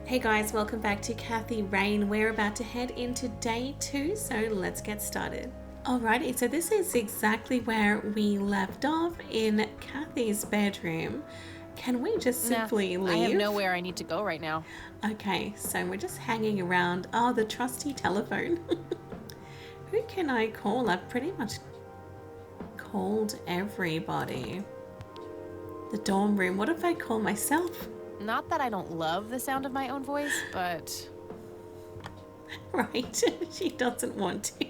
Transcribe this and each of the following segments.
Hey guys, welcome back to Kathy Rain. We're about to head into day 2, so let's get started. Alrighty, so this is exactly where we left off in Kathy's bedroom. Can we just simply leave? I have nowhere I need to go right now. Okay, so we're just hanging around. Oh, the trusty telephone. Who can I call? I've pretty much called everybody. The dorm room. What if I call myself? Not that I don't love the sound of my own voice, but... Right, she doesn't want to.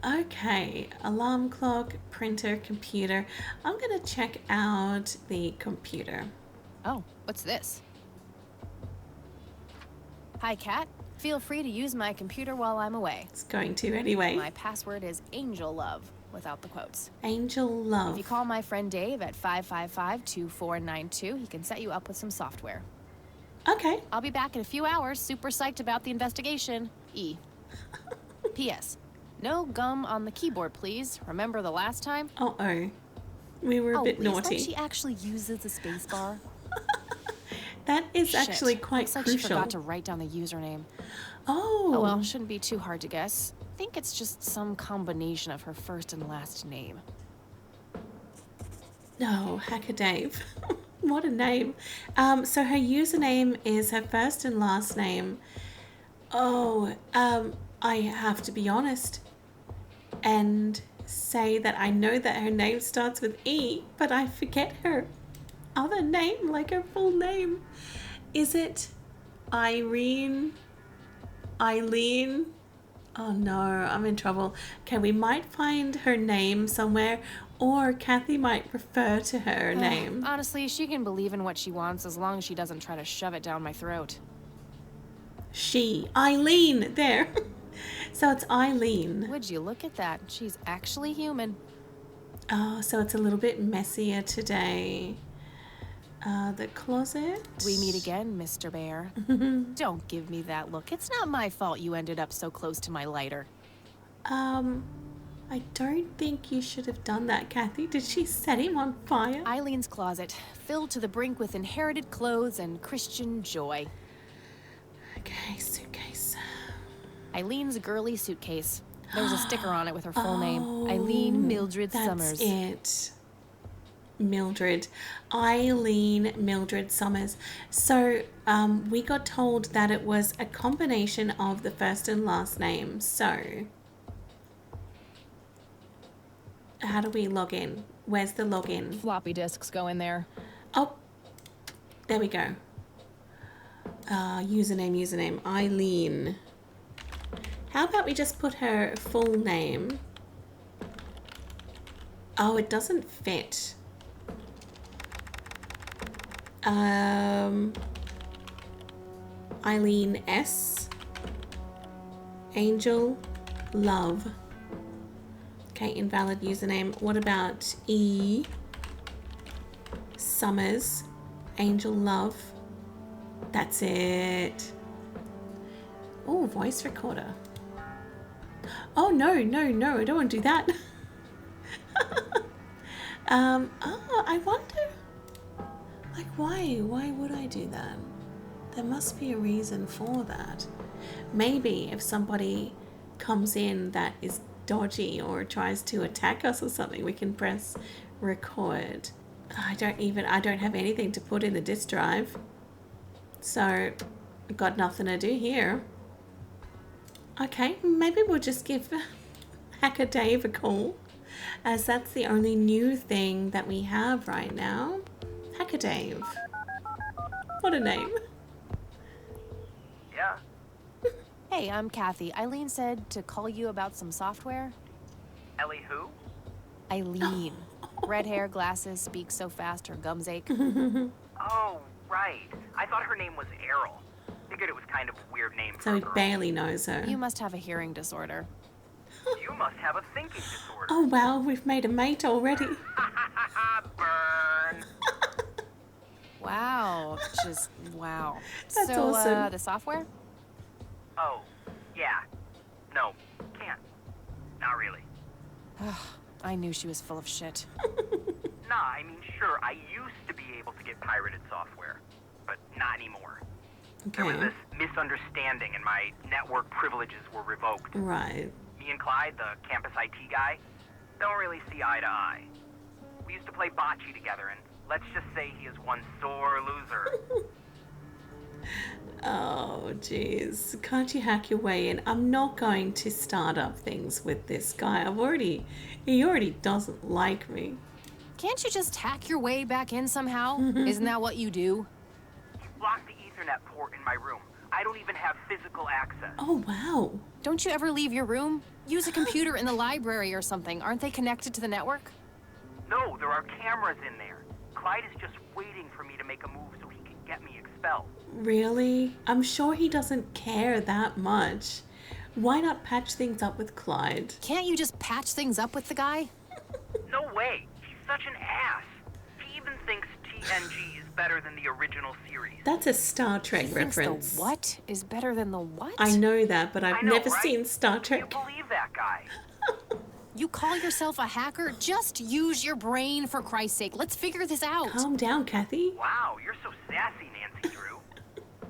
Okay, alarm clock, printer, computer. I'm gonna check out the computer. Oh, what's this? Hi, Kat. Feel free to use my computer while I'm away. It's going to anyway. My password is Angel Love, without the quotes. Angel Love. If you call my friend Dave at 555-2492, he can set you up with some software. Okay. I'll be back in a few hours, super psyched about the investigation. E. P.S. No gum on the keyboard, please. Remember the last time? Uh-oh. We were a bit naughty. Like she actually uses the space bar. That is actually quite Looks like crucial. she forgot to write down the username. Oh. Oh well, shouldn't be too hard to guess. I think it's just some combination of her first and last name. No, Hacker Dave. What a name. So her username is her first and last name. Oh, I have to be honest and say that I know that her name starts with E, but I forget her other name, like her full name. Is it Irene? Eileen? Oh no, I'm in trouble. Okay, we might find her name somewhere, or Kathy might refer to her name. Honestly, she can believe in what she wants as long as she doesn't try to shove it down my throat. Eileen, there. So it's Eileen. Would you look at that? She's actually human. Oh, so it's a little bit messier today. The closet. We meet again, Mr. Bear. Don't give me that look. It's not my fault you ended up so close to my lighter. I don't think you should have done that, Kathy. Did she set him on fire? Eileen's closet, filled to the brink with inherited clothes and Christian joy. Okay, suitcase. Eileen's girly suitcase. There's a sticker on it with her full name. Eileen Mildred Summers. That's it. Mildred. Eileen Mildred Summers. So we got told that it was a combination of the first and last name. So how do we log in? Where's the login? Floppy disks go in there. Oh, there we go. Username. Eileen. How about we just put her full name? Oh, it doesn't fit. Eileen S. Angel Love. Okay, invalid username. What about E. Summers Angel Love? That's it. Oh, voice recorder. Oh, no, I don't want to do that. I wonder, like, why would I do that? There must be a reason for that. Maybe if somebody comes in that is dodgy or tries to attack us or something, we can press record. I don't have anything to put in the disk drive. So I've got nothing to do here. Okay, maybe we'll just give Hacker Dave a call, as that's the only new thing that we have right now. Hacker Dave. What a name. Yeah? Hey, I'm Kathy. Eileen said to call you about some software. Ellie who? Eileen. Red hair, glasses, speaks so fast her gums ache. Oh, right. I thought her name was Errol. Figured it was kind of a weird name So for he a girl. barely knows her. You must have a hearing disorder. You must have a thinking disorder. Oh wow, we've made a mate already. Burn. Wow. Just wow. That's so, awesome. The software? Oh, yeah. No, can't. Not really. I knew she was full of shit. Nah, I mean, sure, I used to be able to get pirated software. But anymore. There was Okay. this misunderstanding and my network privileges were revoked. Right. Me and Clyde, the campus IT guy, don't really see eye to eye. We used to play bocce together, and let's just say he is one sore loser. Oh, jeez. Can't you hack your way in? I'm not going to start up things with this guy. He already doesn't like me. Can't you just hack your way back in somehow? Isn't that what you do? He blocked the Ethernet port in my room. I don't even have physical access. Oh, wow. Don't you ever leave your room? Use a computer in the library or something. Aren't they connected to the network? No, there are cameras in there. Clyde is just waiting for me to make a move so he can get me expelled. Really? I'm sure he doesn't care that much. Why not patch things up with Clyde? Can't you just patch things up with the guy? No way. He's such an ass. He even thinks TNG is better than the original series. That's a Star Trek He thinks reference. the what is better than the what? I know that, but I've I know, never right? seen Star Can you Trek. believe that guy? You call yourself a hacker? Just use your brain, for Christ's sake. Let's figure this out. Calm down, Kathy. Wow, you're so sassy, Nancy Drew.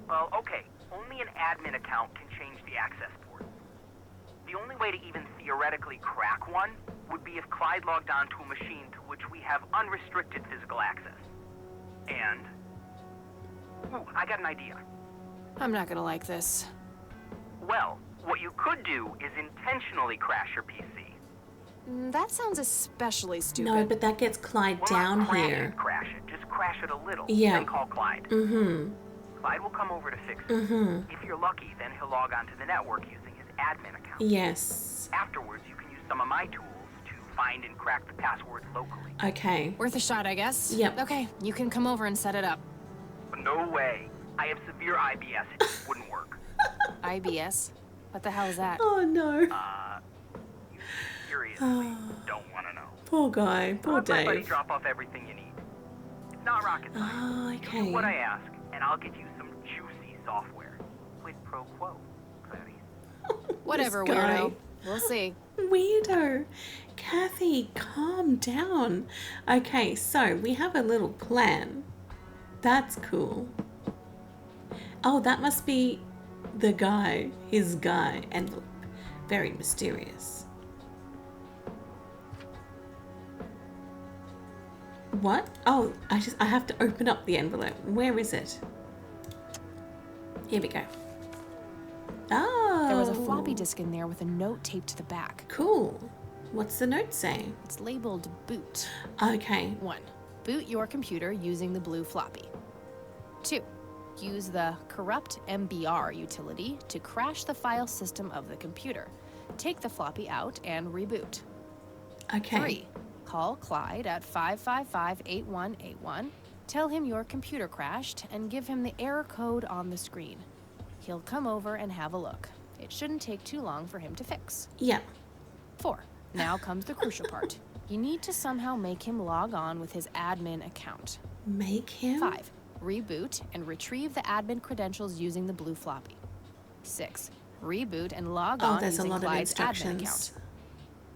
Well, okay, only an admin account can change the access port. The only way to even theoretically crack one would be if Clyde logged onto a machine to which we have unrestricted physical access. And... Ooh, I got an idea. I'm not gonna like this. Well, what you could do is intentionally crash your PC. That sounds especially stupid. No, but that gets Clyde Well, down not here. crash it, just crash it a little. Yeah. Then call Clyde. Mm-hmm. Clyde will come over to fix it. Mm-hmm. If you're lucky, then he'll log onto the network using his admin account. Yes. Afterwards, you can use some of my tools to find and crack the passwords locally. Okay. Worth a shot, I guess. Yep. Okay, you can come over and set it up. No way. I have severe IBS. It just wouldn't work. IBS? What the hell is that? Oh, no. You seriously don't want to know. Poor guy. Poor Let my buddy Dave. drop off everything you need. It's not rocket science. Oh, You okay. do what I ask, and I'll get you some juicy software. Quid pro quo, Clarice. Whatever, This guy. weirdo. We'll see. Weirdo. Kathy, calm down. Okay, so we have a little plan. That's cool. Oh, that must be the guy. His guy. Envelope. Very mysterious. What? Oh, I have to open up the envelope. Where is it? Here we go. Oh. There was a floppy disk in there with a note taped to the back. Cool. What's the note say? It's labeled boot. Okay. 1. Boot your computer using the blue floppy. 2. Use the corrupt MBR utility to crash the file system of the computer. Take the floppy out and reboot. Okay. 3. Call Clyde at 555-8181. Tell him your computer crashed and give him the error code on the screen. He'll come over and have a look. It shouldn't take too long for him to fix. Yeah. 4. Now comes the crucial part. You need to somehow make him log on with his admin account. Make him? 5. Reboot and retrieve the admin credentials using the blue floppy. 6. Reboot and log Oh, on there's a using lot of Clyde's admin instructions. account.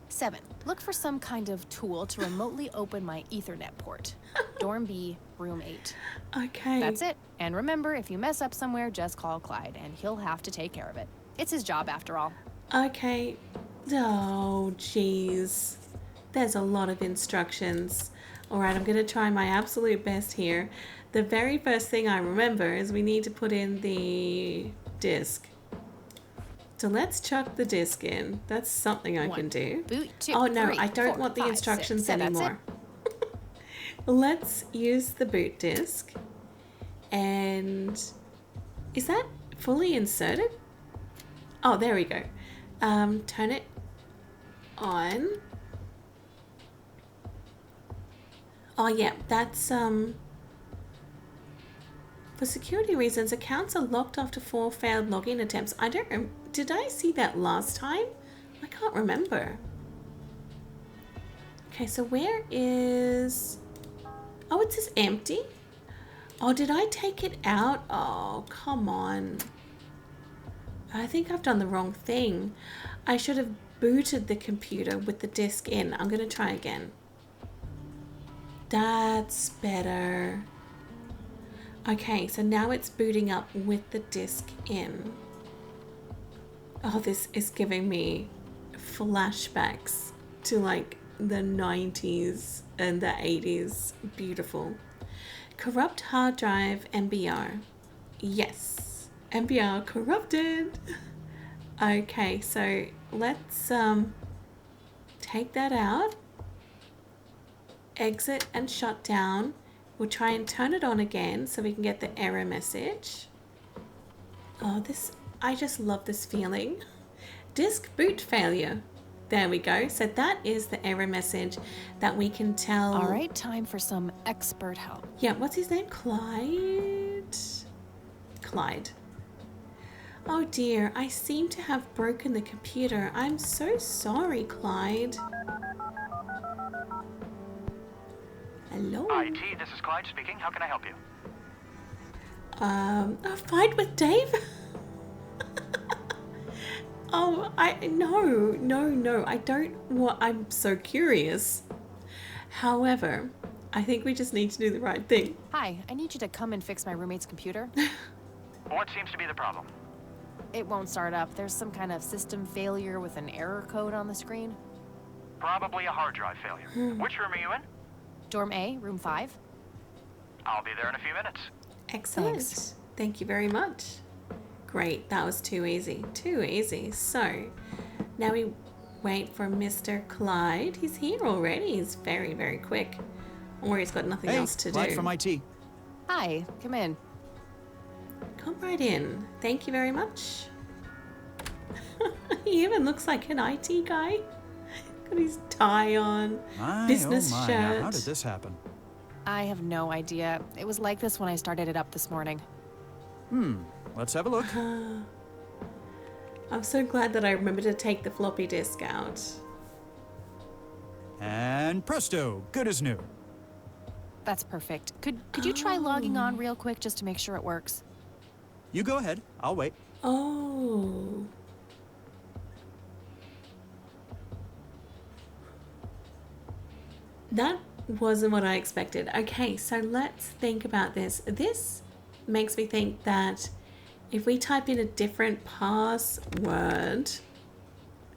7. Look for some kind of tool to remotely open my Ethernet port. Dorm B, room 8. Okay. That's it. And remember, if you mess up somewhere, just call Clyde, and he'll have to take care of it. It's his job, after all. Okay. Oh, jeez. There's a lot of instructions. All right, I'm going to try my absolute best here. The very first thing I remember is we need to put in the disk. So let's chuck the disk in. That's something I 1. can do. Boot 2. Oh, no, 3, I don't 4, want the 5, instructions 6, 7. That's it. anymore. Let's use the boot disk. And is that fully inserted? Oh, there we go. Turn it on. Oh, yeah, that's, for security reasons, accounts are locked after 4 failed login attempts. I don't did I see that last time? I can't remember. Okay, so where is... Oh, it says empty. Oh, did I take it out? Oh, come on. I think I've done the wrong thing. I should have booted the computer with the disk in. I'm going to try again. That's better. Okay, so now it's booting up with the disc in. Oh, this is giving me flashbacks to like the 90s and the 80s. Beautiful. Corrupt hard drive MBR. Yes, MBR corrupted. Okay, so let's take that out. Exit and shut down. We'll try and turn it on again so we can get the error message. Oh, I just love this feeling. Disk boot failure. There we go. So that is the error message that we can tell. All right, time for some expert help. Yeah, what's his name? Clyde? Clyde. Oh dear, I seem to have broken the computer. I'm so sorry, Clyde. Hello? IT, this is Clyde speaking. How can I help you? A fight with Dave? Oh, no, I don't want, I'm so curious. However, I think we just need to do the right thing. Hi, I need you to come and fix my roommate's computer. What seems to be the problem? It won't start up. There's some kind of system failure with an error code on the screen. Probably a hard drive failure. Which room are you in? Dorm A, room 5. I'll be there in a few minutes. Excellent. Thanks. Thank you very much. Great, that was too easy. Too easy. So, now we wait for Mr. Clyde. He's here already. He's very, very quick. Or he's got nothing else to Clyde do. from IT. Hi, come in. Come right in. Thank you very much. He even looks like an IT guy. Got his tie on, business oh my. shirt. Now, how did this happen? I have no idea. It was like this when I started it up this morning. Let's have a look. I'm so glad that I remembered to take the floppy disk out. And presto, good as new. That's perfect. Could you try logging on real quick just to make sure it works? You go ahead. I'll wait. Oh. That wasn't what I expected. Okay, so let's think about this. This makes me think that if we type in a different password,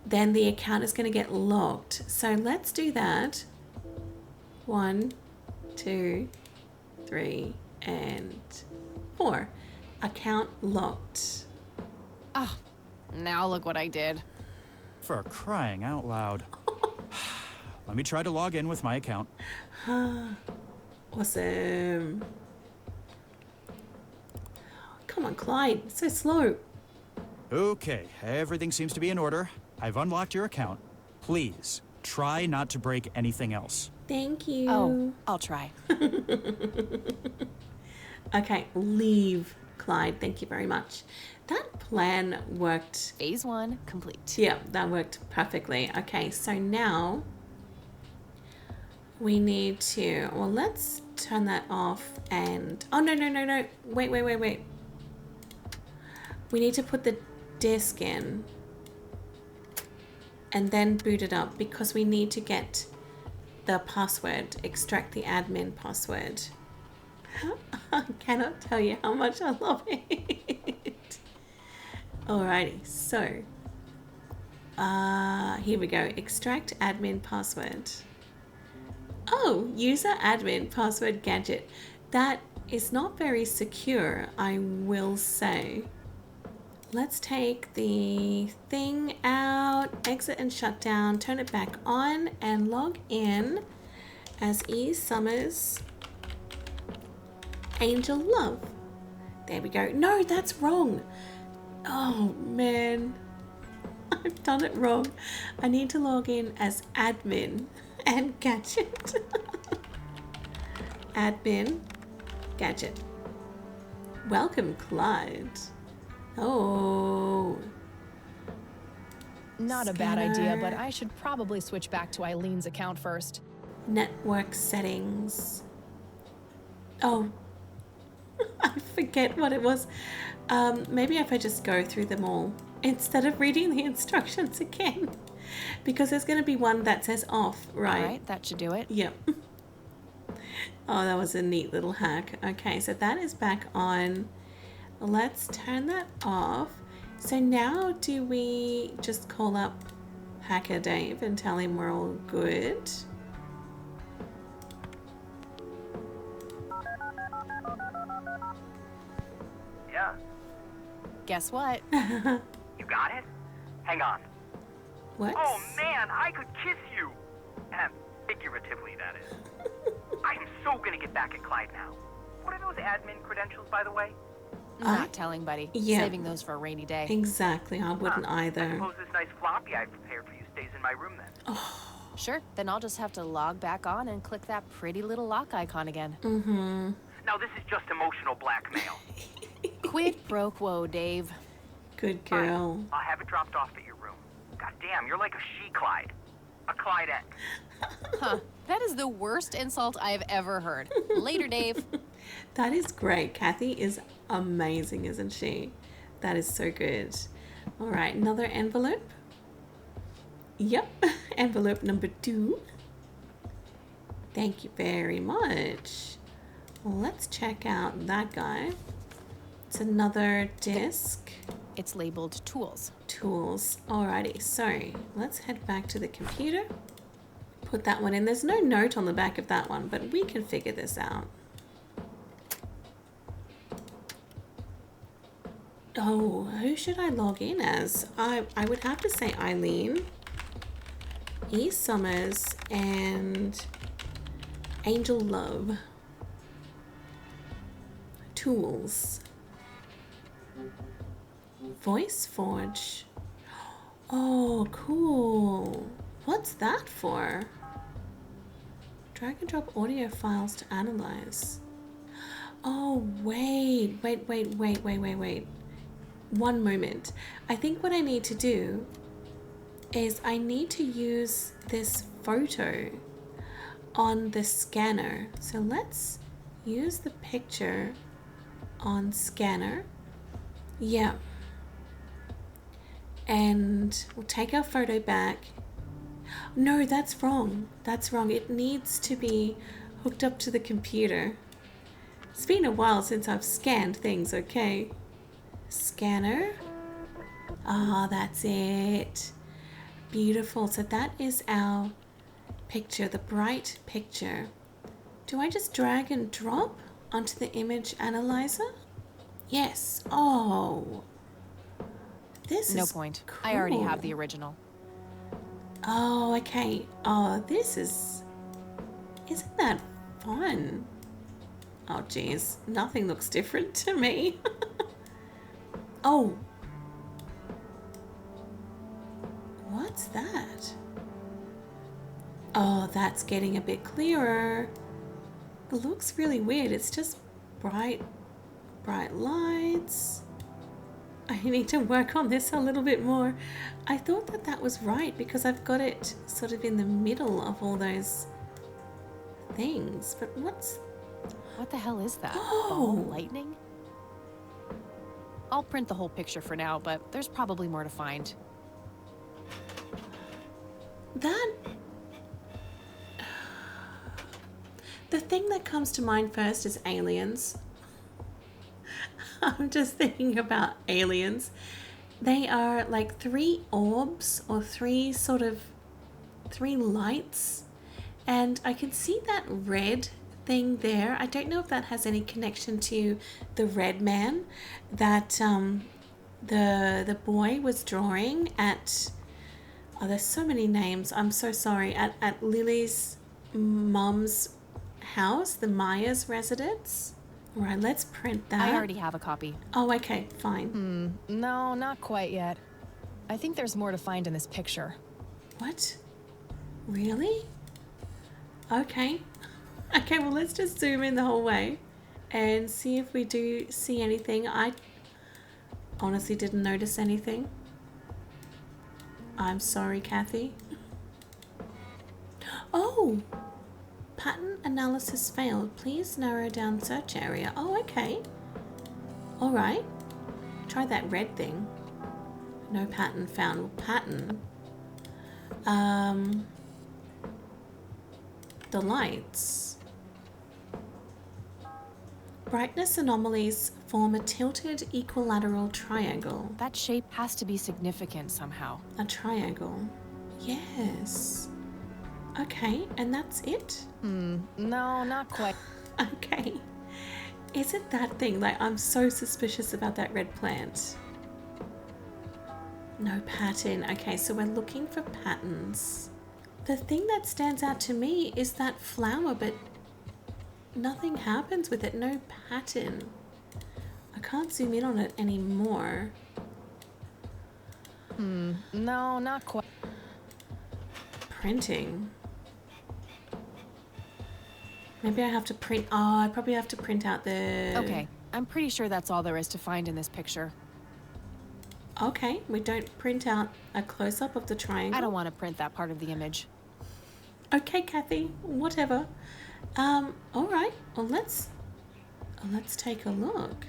then the account is going to get locked. So let's do that. 1, 2, 3, and 4. Account locked. Oh, now look what I did. For crying out loud. Let me try to log in with my account. Awesome. Come on, Clyde. It's so slow. Okay, everything seems to be in order. I've unlocked your account. Please, try not to break anything else. Thank you. Oh, I'll try. Okay, leave, Clyde. Thank you very much. That plan worked. Phase 1 complete. Yeah, that worked perfectly. Okay, so now we need to, well, let's turn that off and, oh, no. Wait. We need to put the disk in and then boot it up because we need to get the password, extract the admin password. I cannot tell you how much I love it. Alrighty, so here we go. Extract admin password. Oh, user admin password gadget. That is not very secure, I will say. Let's take the thing out, exit and shut down, turn it back on, and log in as E. Summers Angel Love. There we go. No, that's wrong. Oh, man. I've done it wrong. I need to log in as admin and gadget. Admin, gadget. Welcome, Clyde. Oh. Not a bad idea, but I should probably switch back to Eileen's account first. Network settings. Oh, I forget what it was. Maybe if I just go through them all instead of reading the instructions again, because there's going to be one that says off, right? All right, that should do it. Yep. Oh, that was a neat little hack. Okay, so that is back on. Let's turn that off. So now do we just call up Hacker Dave and tell him we're all good? Yeah. Guess what? You got it? Hang on. What? Oh man, I could kiss you! Figuratively, that is. I am so gonna get back at Clyde now. What are those admin credentials, by the way? Not telling, buddy. Yeah. Saving those for a rainy day. Exactly, I wouldn't I either. suppose this nice floppy I prepared for you stays in my room then. Sure, then I'll just have to log back on and click that pretty little lock icon again. Mm-hmm. Now this is just emotional blackmail. Quid pro quo, Dave. Good All right, girl. I'll have it dropped off at your room. God damn, you're like a she-Clyde. A Clydette. Huh. That is the worst insult I've ever heard. Later, Dave. That is great. Kathy is amazing, isn't she? That is so good. All right, another envelope. Yep, envelope number 2. Thank you very much. Let's check out that guy. It's another disc. It's labeled tools. Tools. Alrighty, so let's head back to the computer. Put that one in. There's no note on the back of that one, but we can figure this out. Oh, who should I log in as? I would have to say Eileen, E. Summers, and Angel Love. Tools. Voice Forge. Oh, cool. What's that for? Drag and drop audio files to analyze. Oh, wait. One moment. I think what I need to do is I need to use this photo on the scanner. So let's use the picture on scanner. Yeah. And we'll take our photo back. No, that's wrong. That's wrong. It needs to be hooked up to the computer. It's been a while since I've scanned things, okay? Scanner. Ah, that's it. Beautiful. So that is our picture, the bright picture. Do I just drag and drop onto the image analyzer? Yes. Oh. This No is point. Cool. I already have the original. Oh, okay. Oh, isn't that fun? Oh, geez. Nothing looks different to me. Oh. What's that? Oh, that's getting a bit clearer. It looks really weird. It's just bright lights. I need to work on this a little bit more. I thought that was right because I've got it sort of in the middle of all those things. But What the hell is that? Oh. Ball lightning? I'll print the whole picture for now, but there's probably more to find. The thing that comes to mind first is aliens. I'm just thinking about aliens. They are like 3 orbs or 3 lights. And I can see that red thing there. I don't know if that has any connection to the red man that the boy was drawing at. Oh, there's so many names. I'm so sorry. At Lily's mum's house, the Myers residence. All right, let's print that. I already have a copy. Oh, okay, fine. No, not quite yet. I think there's more to find in this picture. What? Really? Okay. Okay, well, let's just zoom in the whole way and see if we do see anything. I honestly didn't notice anything. I'm sorry, Kathy. Oh! Pattern analysis failed. Please narrow down search area. Oh, okay. All right. Try that red thing. No pattern found. Well, pattern. The lights. Brightness anomalies form a tilted equilateral triangle. That shape has to be significant somehow. A triangle. Yes. Okay, and that's it? No, not quite. Okay. Is it that thing? Like, I'm so suspicious about that red plant. No pattern. Okay, so we're looking for patterns. The thing that stands out to me is that flower, but nothing happens with it. No pattern. I can't zoom in on it anymore. No, not quite. Printing. Maybe I have to print. Oh, I probably have to print out the... Okay, I'm pretty sure that's all there is to find in this picture. Okay, we don't print out a close-up of the triangle. I don't want to print that part of the image. Okay, Kathy, whatever. All right. Well, let's take a look.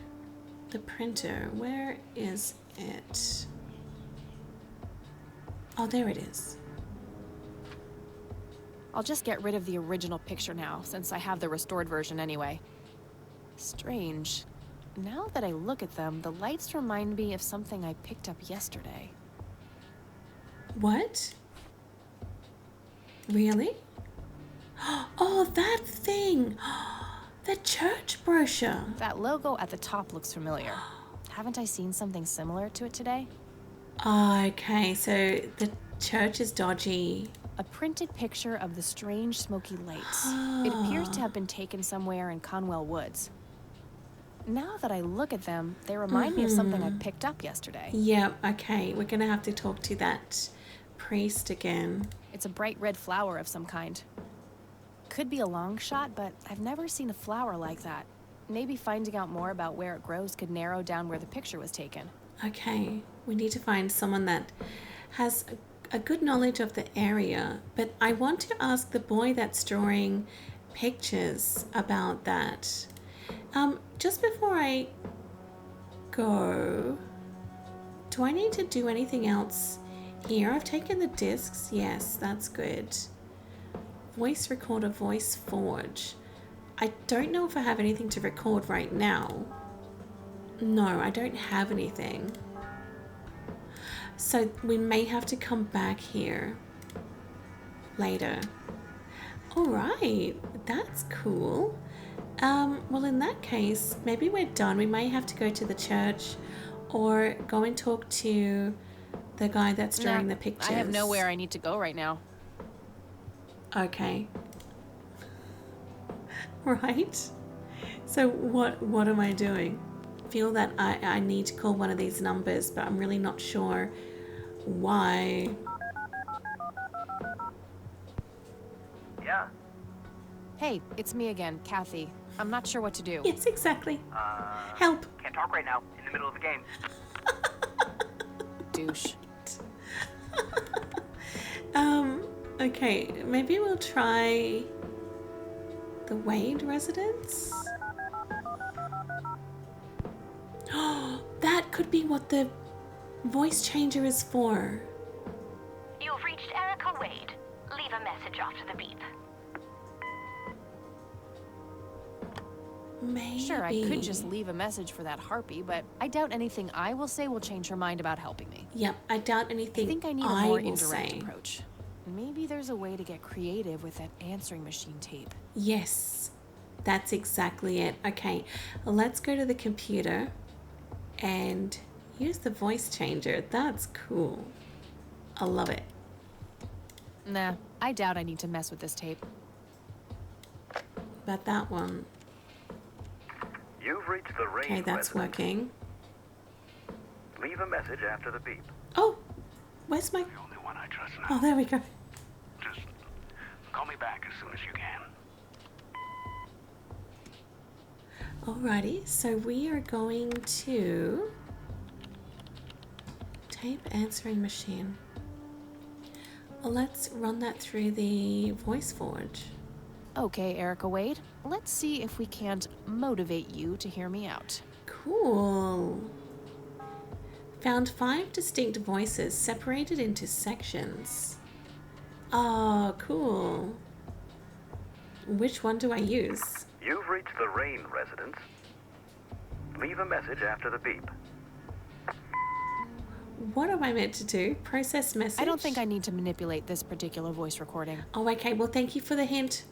The printer, where is it? Oh, there it is. I'll just get rid of the original picture now, since I have the restored version anyway. Strange. Now that I look at them, the lights remind me of something I picked up yesterday. What? Really? Oh, that thing! The church brochure! That logo at the top looks familiar. Haven't I seen something similar to it today? Okay, so the church is dodgy. A printed picture of the strange smoky lights. It appears to have been taken somewhere in Conwell Woods. Now that I look at them, they remind me of something I picked up yesterday. Yep, okay. We're gonna have to talk to that priest again. It's a bright red flower of some kind. Could be a long shot, but I've never seen a flower like that. Maybe finding out more about where it grows could narrow down where the picture was taken. Okay, we need to find someone that has a good knowledge of the area, but I want to ask the boy that's drawing pictures about that. Just before I go, do I need to do anything else here? I've taken the discs. Yes, that's good. Voice recorder, voice forge. I don't know if I have anything to record right now. No, I don't have anything. So we may have to come back here later. All right, that's cool. Well, in that case, maybe we're done. We may have to go to the church or go and talk to the guy that's drawing the pictures. I have nowhere I need to go right now. Okay. Right. So what am I doing? I feel that I need to call one of these numbers, but I'm really not sure why. Yeah. Hey, it's me again, Kathy. I'm not sure what to do. Yes, exactly. Help. Can't talk right now. In the middle of the game. Douche. Okay, maybe we'll try the Wade residence. Oh, that could be what the voice changer is for. You've reached Erica Wade. Leave a message after the beep. Maybe. Sure, I could just leave a message for that harpy, but I doubt anything I will say will change her mind about helping me. Yep, I doubt I anything think I need a more will indirect say. approach. Maybe there's a way to get creative with that answering machine tape. Yes, that's exactly it. Okay, let's go to the computer and use the voice changer. That's cool. I love it. Nah, I doubt I need to mess with this tape. But that one. You've reached the range. Okay, that's residence. working. Leave a message after the beep. Oh, where's my... The only one I trust now. Oh, there we go. Just call me back as soon as you can. Alrighty, so we are going to tape answering machine. Well, let's run that through the voice forge. Okay, Erica Wade, let's see if we can't motivate you to hear me out. Cool. Found 5 distinct voices separated into sections. Oh, cool. Which one do I use? You've reached the Rain residence. Leave a message after the beep. What am I meant to do? Process message? I don't think I need to manipulate this particular voice recording. Oh, okay. Well, thank you for the hint.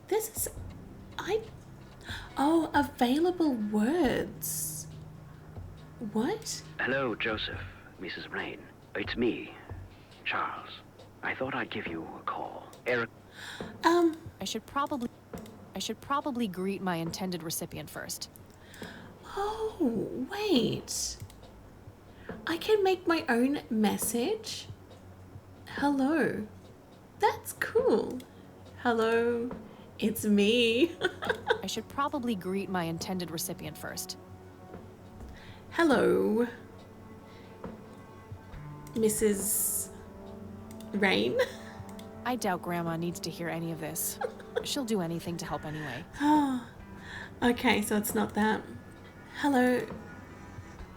This is... Oh, available words. What? Hello, Joseph, Mrs. Rain. It's me, Charles. I thought I'd give you a call. Eric... I should probably greet my intended recipient first. Oh, wait. I can make my own message? Hello. That's cool. Hello, it's me. I should probably greet my intended recipient first. Hello, Mrs. Rain. I doubt Grandma needs to hear any of this. She'll do anything to help anyway. Oh, okay, so it's not that. Hello,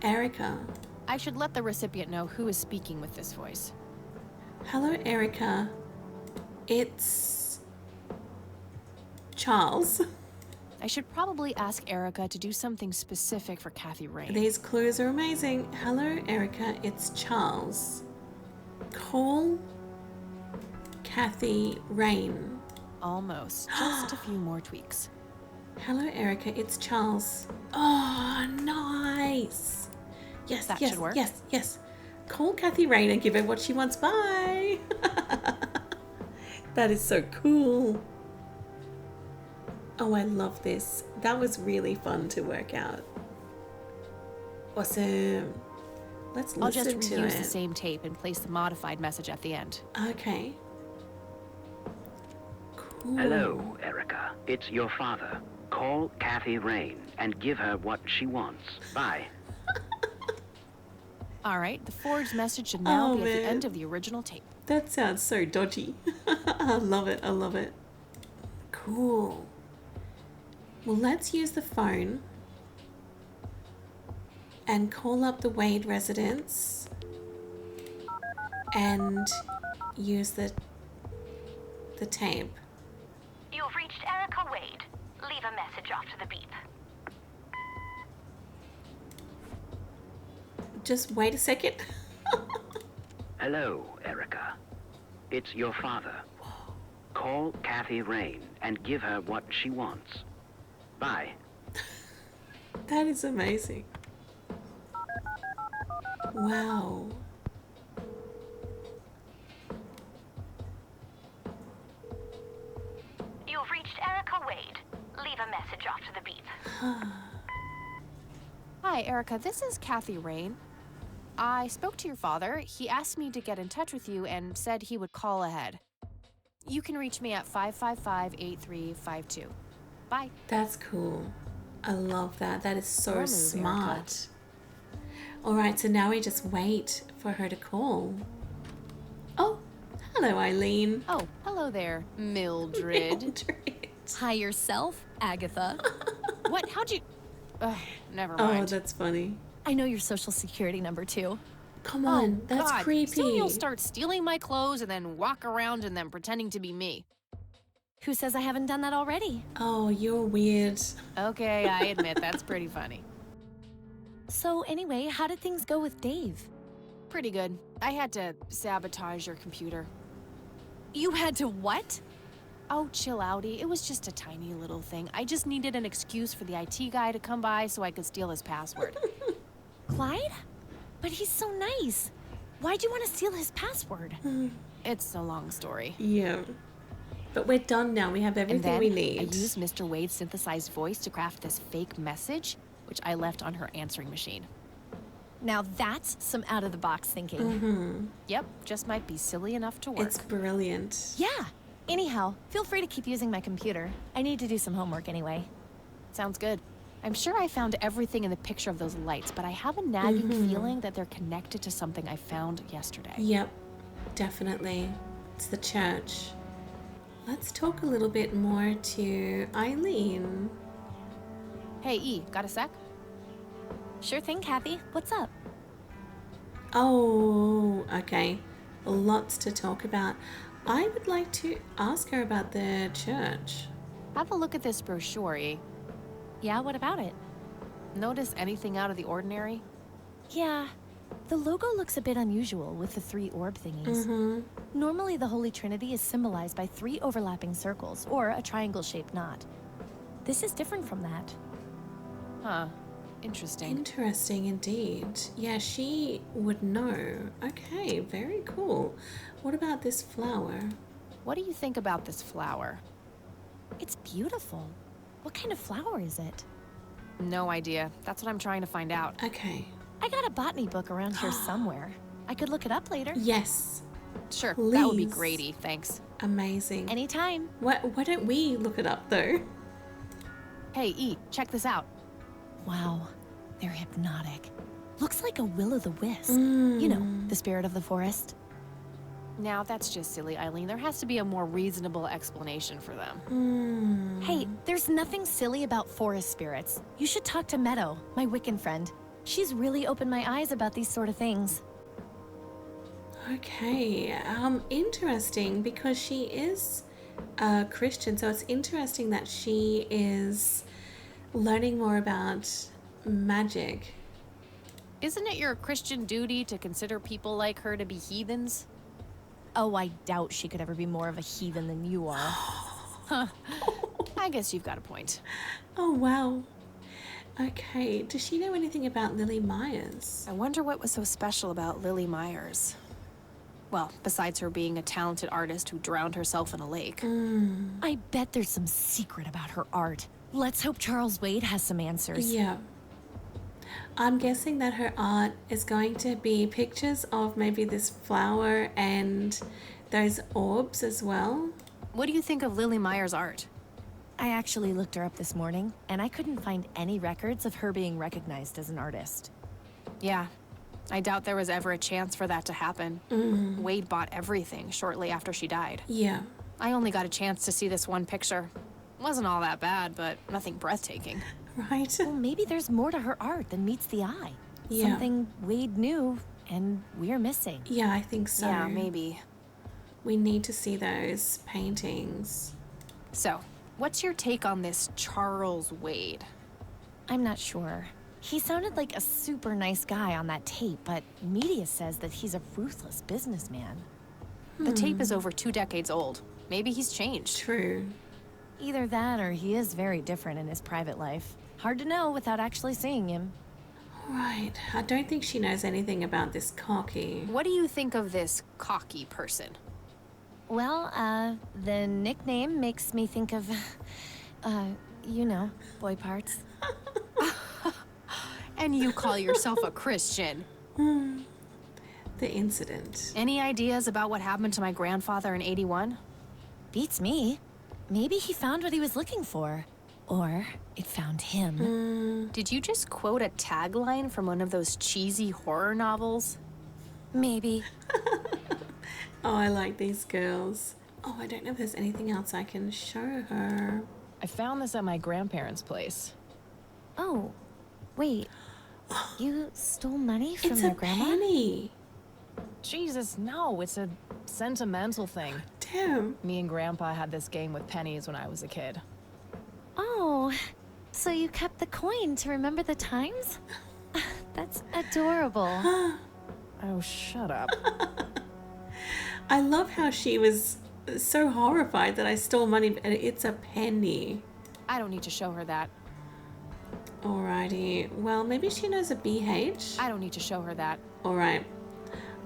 Erica. I should let the recipient know who is speaking with this voice. Hello, Erica. It's Charles. I should probably ask Erica to do something specific for Kathy Rain. These clues are amazing. Hello, Erica. It's Charles. Call Kathy Rain. Almost. Just a few more tweaks. Hello, Erica. It's Charles. Oh, nice. Yes, That yes, should work. yes, yes. Call Kathy Rain and give her what she wants. Bye. That is so cool. Oh, I love this. That was really fun to work out. Awesome. Let's I'll just listen to reuse it. the same tape and place the modified message at the end. Okay. Cool. Hello, Erica. It's your father. Call Kathy Rain and give her what she wants. Bye. All right, the forged message should now Oh, be at the man. end of the original tape. That sounds so dodgy. I love it. I love it. Cool. Well, let's use the phone and call up the Wade residence and use the tape. You've reached Erica Wade. Leave a message after the beep. Just wait a second. Hello, Erica. It's your father. Call Kathy Rain and give her what she wants. Bye. That is amazing. Wow. You've reached Erica Wade. Leave a message after the beep. Hi, Erica. This is Kathy Rain. I spoke to your father. He asked me to get in touch with you and said he would call ahead. You can reach me at 555-8352. Bye. That's cool. I love that. That is so Your move, smart. All right, so now we just wait for her to call. Oh, hello, Eileen. Oh, hello there, Mildred. Mildred. Hi yourself, Agatha. What? How'd you... Ugh, never Oh, mind. that's funny. I know your social security number too. Come on, Oh, that's God. creepy. Soon you'll start stealing my clothes and then walk around and then pretending to be me. Who says I haven't done that already? Oh, you're weird. Okay, I admit that's pretty funny. So anyway, how did things go with Dave? Pretty good. I had to sabotage your computer. You had to what? Oh, chill outy. It was just a tiny little thing. I just needed an excuse for the IT guy to come by so I could steal his password. Clyde? But he's so nice. Why'd you want to steal his password? It's a long story. Yeah. But we're done now. We have And everything then we need. I used Mr. Wade's synthesized voice to craft this fake message, which I left on her answering machine. Now that's some out-of-the-box thinking. Yep, just might be silly enough to work. It's brilliant. Yeah. Anyhow, feel free to keep using my computer. I need to do some homework anyway. Sounds good. I'm sure I found everything in the picture of those lights, but I have a nagging feeling that they're connected to something I found yesterday. Yep, definitely. It's the church. Let's talk a little bit more to Eileen. Hey, E, got a sec? Sure thing, Kathy. What's up? Oh, okay. lots to talk about. I would like to ask her about the church. Have a look at this brochure, E. Yeah, what about it? Notice anything out of the ordinary? Yeah, the logo looks a bit unusual with the 3 orb thingies. Mm-hmm. Normally, the Holy Trinity is symbolized by 3 overlapping circles or a triangle-shaped knot. This is different from that. Huh. Interesting. Interesting indeed. Yeah, she would know. Okay, very cool. What about this flower? What do you think about this flower? It's beautiful. What kind of flower is it? No idea. That's what I'm trying to find out. Okay. I got a botany book around here somewhere. I could look it up later. Yes. Sure, that would be Please. great, E. Thanks. Amazing. Anytime. Why don't we look it up though? Hey, E, check this out. Wow, they're hypnotic. Looks like a will-o'-the-wisp. You know, the spirit of the forest. Now, that's just silly, Eileen. There has to be a more reasonable explanation for them. Hey, there's nothing silly about forest spirits. You should talk to Meadow, my Wiccan friend. She's really opened my eyes about these sort of things. Okay, interesting, because she is a Christian, so it's interesting that she is learning more about magic. Isn't it your Christian duty to consider people like her to be heathens? Oh, I doubt she could ever be more of a heathen than you are. I guess you've got a point. Oh, wow. Okay, does she know anything about Lily Myers? I wonder what was so special about Lily Myers. Well, besides her being a talented artist who drowned herself in a lake. I bet there's some secret about her art. Let's hope Charles Wade has some answers. Yeah. I'm guessing that her art is going to be pictures of maybe this flower and those orbs as well. What do you think of Lily Myers' art? I actually looked her up this morning, and I couldn't find any records of her being recognized as an artist. Yeah, I doubt there was ever a chance for that to happen. Wade bought everything shortly after she died. Yeah. I only got a chance to see this one picture. Wasn't all that bad, but nothing breathtaking. Right? Well, maybe there's more to her art than meets the eye. Yeah. Something Wade knew, and we're missing. Yeah, I think so. Yeah, maybe. We need to see those paintings. So, what's your take on this Charles Wade? I'm not sure. He sounded like a super nice guy on that tape, but media says that he's a ruthless businessman. The tape is over 2 decades old. Maybe he's changed. True. Either that or he is very different in his private life. Hard to know without actually seeing him. Right. I don't think she knows anything about this cocky. What do you think of this cocky person? Well, the nickname makes me think of, you know, boy parts. And you call yourself a Christian. The incident. Any ideas about what happened to my grandfather in '81? Beats me. Maybe he found what he was looking for. Or it found him. Did you just quote a tagline from one of those cheesy horror novels? Maybe. Oh, I like these girls. Oh, I don't know if there's anything else I can show her. I found this at my grandparents' place. Oh, wait. You stole money from It's your a grandma? penny. Jesus, no, it's a sentimental thing. Damn. Me and Grandpa had this game with pennies when I was a kid. Oh, so you kept the coin to remember the times? That's adorable. Oh, shut up. I love how she was so horrified that I stole money, and it's a penny. I don't need to show her that. Alrighty. Well, maybe she knows a BH. I don't need to show her that. Alright.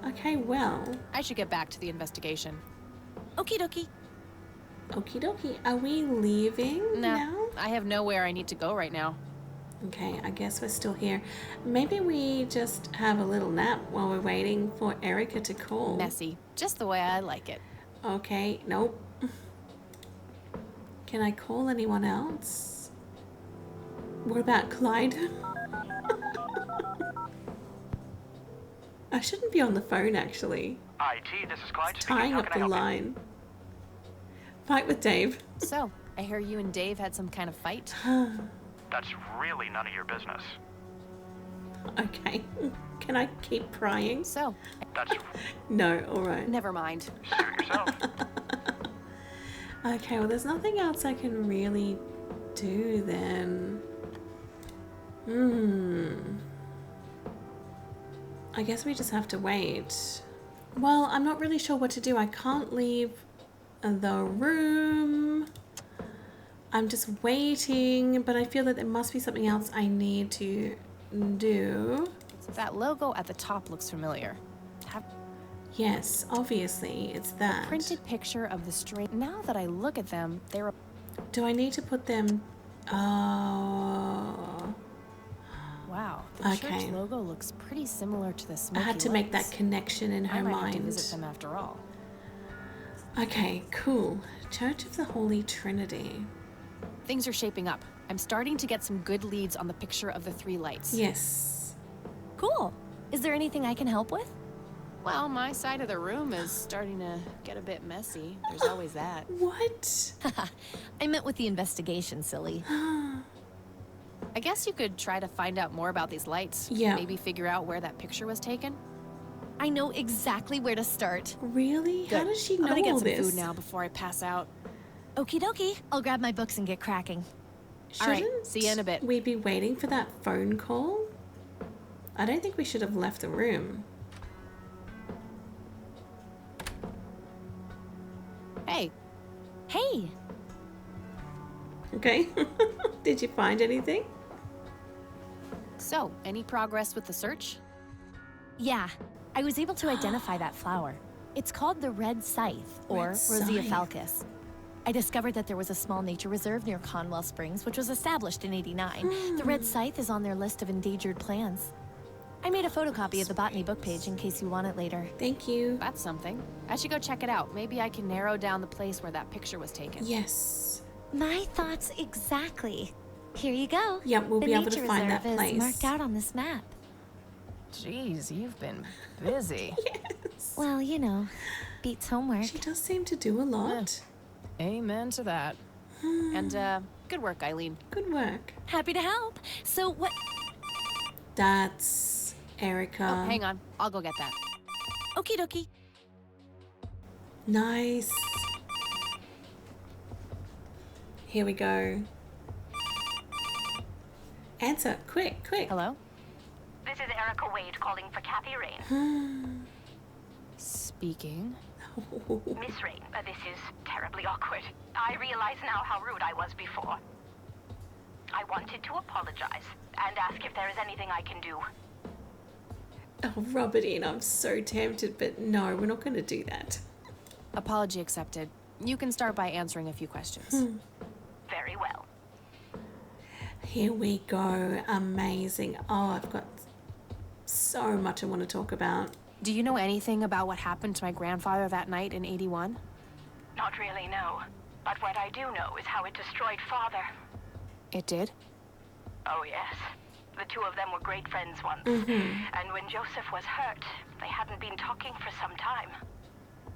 Okay, well. I should get back to the investigation. Okie dokie. Okie dokie. Are we leaving now? I have nowhere I need to go right now. Okay, I guess we're still here. Maybe we just have a little nap while we're waiting for Erica to call. Messy. Just the way I like it. Okay, nope. Can I call anyone else? What about Clyde? I shouldn't be on the phone, actually. IT, this is Clyde speaking. Tying How up can I the help you? line. Fight with Dave. So, I hear you and Dave had some kind of fight. That's really none of your business. Okay. Can I keep prying? So, That's No, alright. never mind. suit yourself. Okay, well there's nothing else I can really do then. I guess we just have to wait. Well, I'm not really sure what to do. I can't leave the room. I'm just waiting, but I feel that there must be something else I need to do. That logo at the top looks familiar. Yes, obviously, it's that. Printed picture of the string. Now that I look at them, they're Do I need to put them... Oh... wow. The Okay. church logo looks pretty similar to the I smoky had to make that lights. connection in I her might have to mind. visit them after all. Okay, cool. Church of the Holy Trinity. Things are shaping up. I'm starting to get some good leads on the picture of the 3 lights. Yes. Cool. Is there anything I can help with? Well, my side of the room is starting to get a bit messy. There's always that. What? I meant with the investigation, silly. I guess you could try to find out more about these lights. Yeah. Maybe figure out where that picture was taken. I know exactly where to start. Really? How Good. does she I'm know gonna get all some this? food now before I pass out. Okie dokie. I'll grab my books and get cracking. All right, Shouldn't see you in a bit. we be waiting for that phone call? I don't think we should have left the room. Hey, Hey, Okay. Did you find anything? so, any progress with the search? yeah, I was able to identify that flower. It's called the red scythe, or Red Rosea scythe. falcus. I discovered that there was a small nature reserve near Conwell Springs, which was established in '89. The red scythe is on their list of endangered plants. I made a photocopy of the botany book page in case you want it later. Thank you. That's something. I should go check it out. Maybe I can narrow down the place where that picture was taken. Yes. My thoughts exactly. Here you go. Yep, we'll the be able nature to find that reserve place. is marked out on this map. Jeez, you've been busy. Yes. Well, you know, beats homework. She does seem to do a lot. Amen to that. And, good work, Eileen. Good work. Happy to help. So what? That's Erica. Oh, hang on. I'll go get that. Okie dokie. Nice. Here we go. Answer. Quick, quick. Hello? This is Erica Wade calling for Kathy Rain. Speaking. Miss Rain, this is terribly awkward. I realize now how rude I was before. I wanted to apologize and ask if there is anything I can do. Oh, rub it in. I'm so tempted, but no, we're not going to do that. Apology accepted. You can start by answering a few questions. Very well. Here we go. Amazing. Oh, I've got so much I want to talk about. Do you know anything about what happened to my grandfather that night in '81? Not really, no. But what I do know is how it destroyed Father. It did? Oh, yes. The two of them were great friends once. And when Joseph was hurt, they hadn't been talking for some time.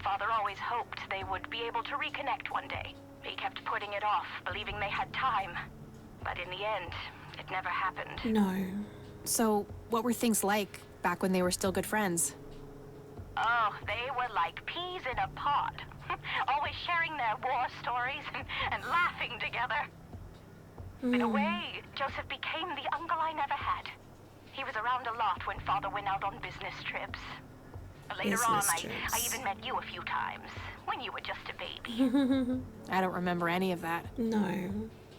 Father always hoped they would be able to reconnect one day. He kept putting it off, believing they had time. But in the end, it never happened. No. So, what were things like back when they were still good friends? Oh, they were like peas in a pod. Always sharing their war stories and laughing together. In a way, Joseph became the uncle I never had. He was around a lot when Father went out on business trips. Later on, I even met you a few times, when you were just a baby. I don't remember any of that. No.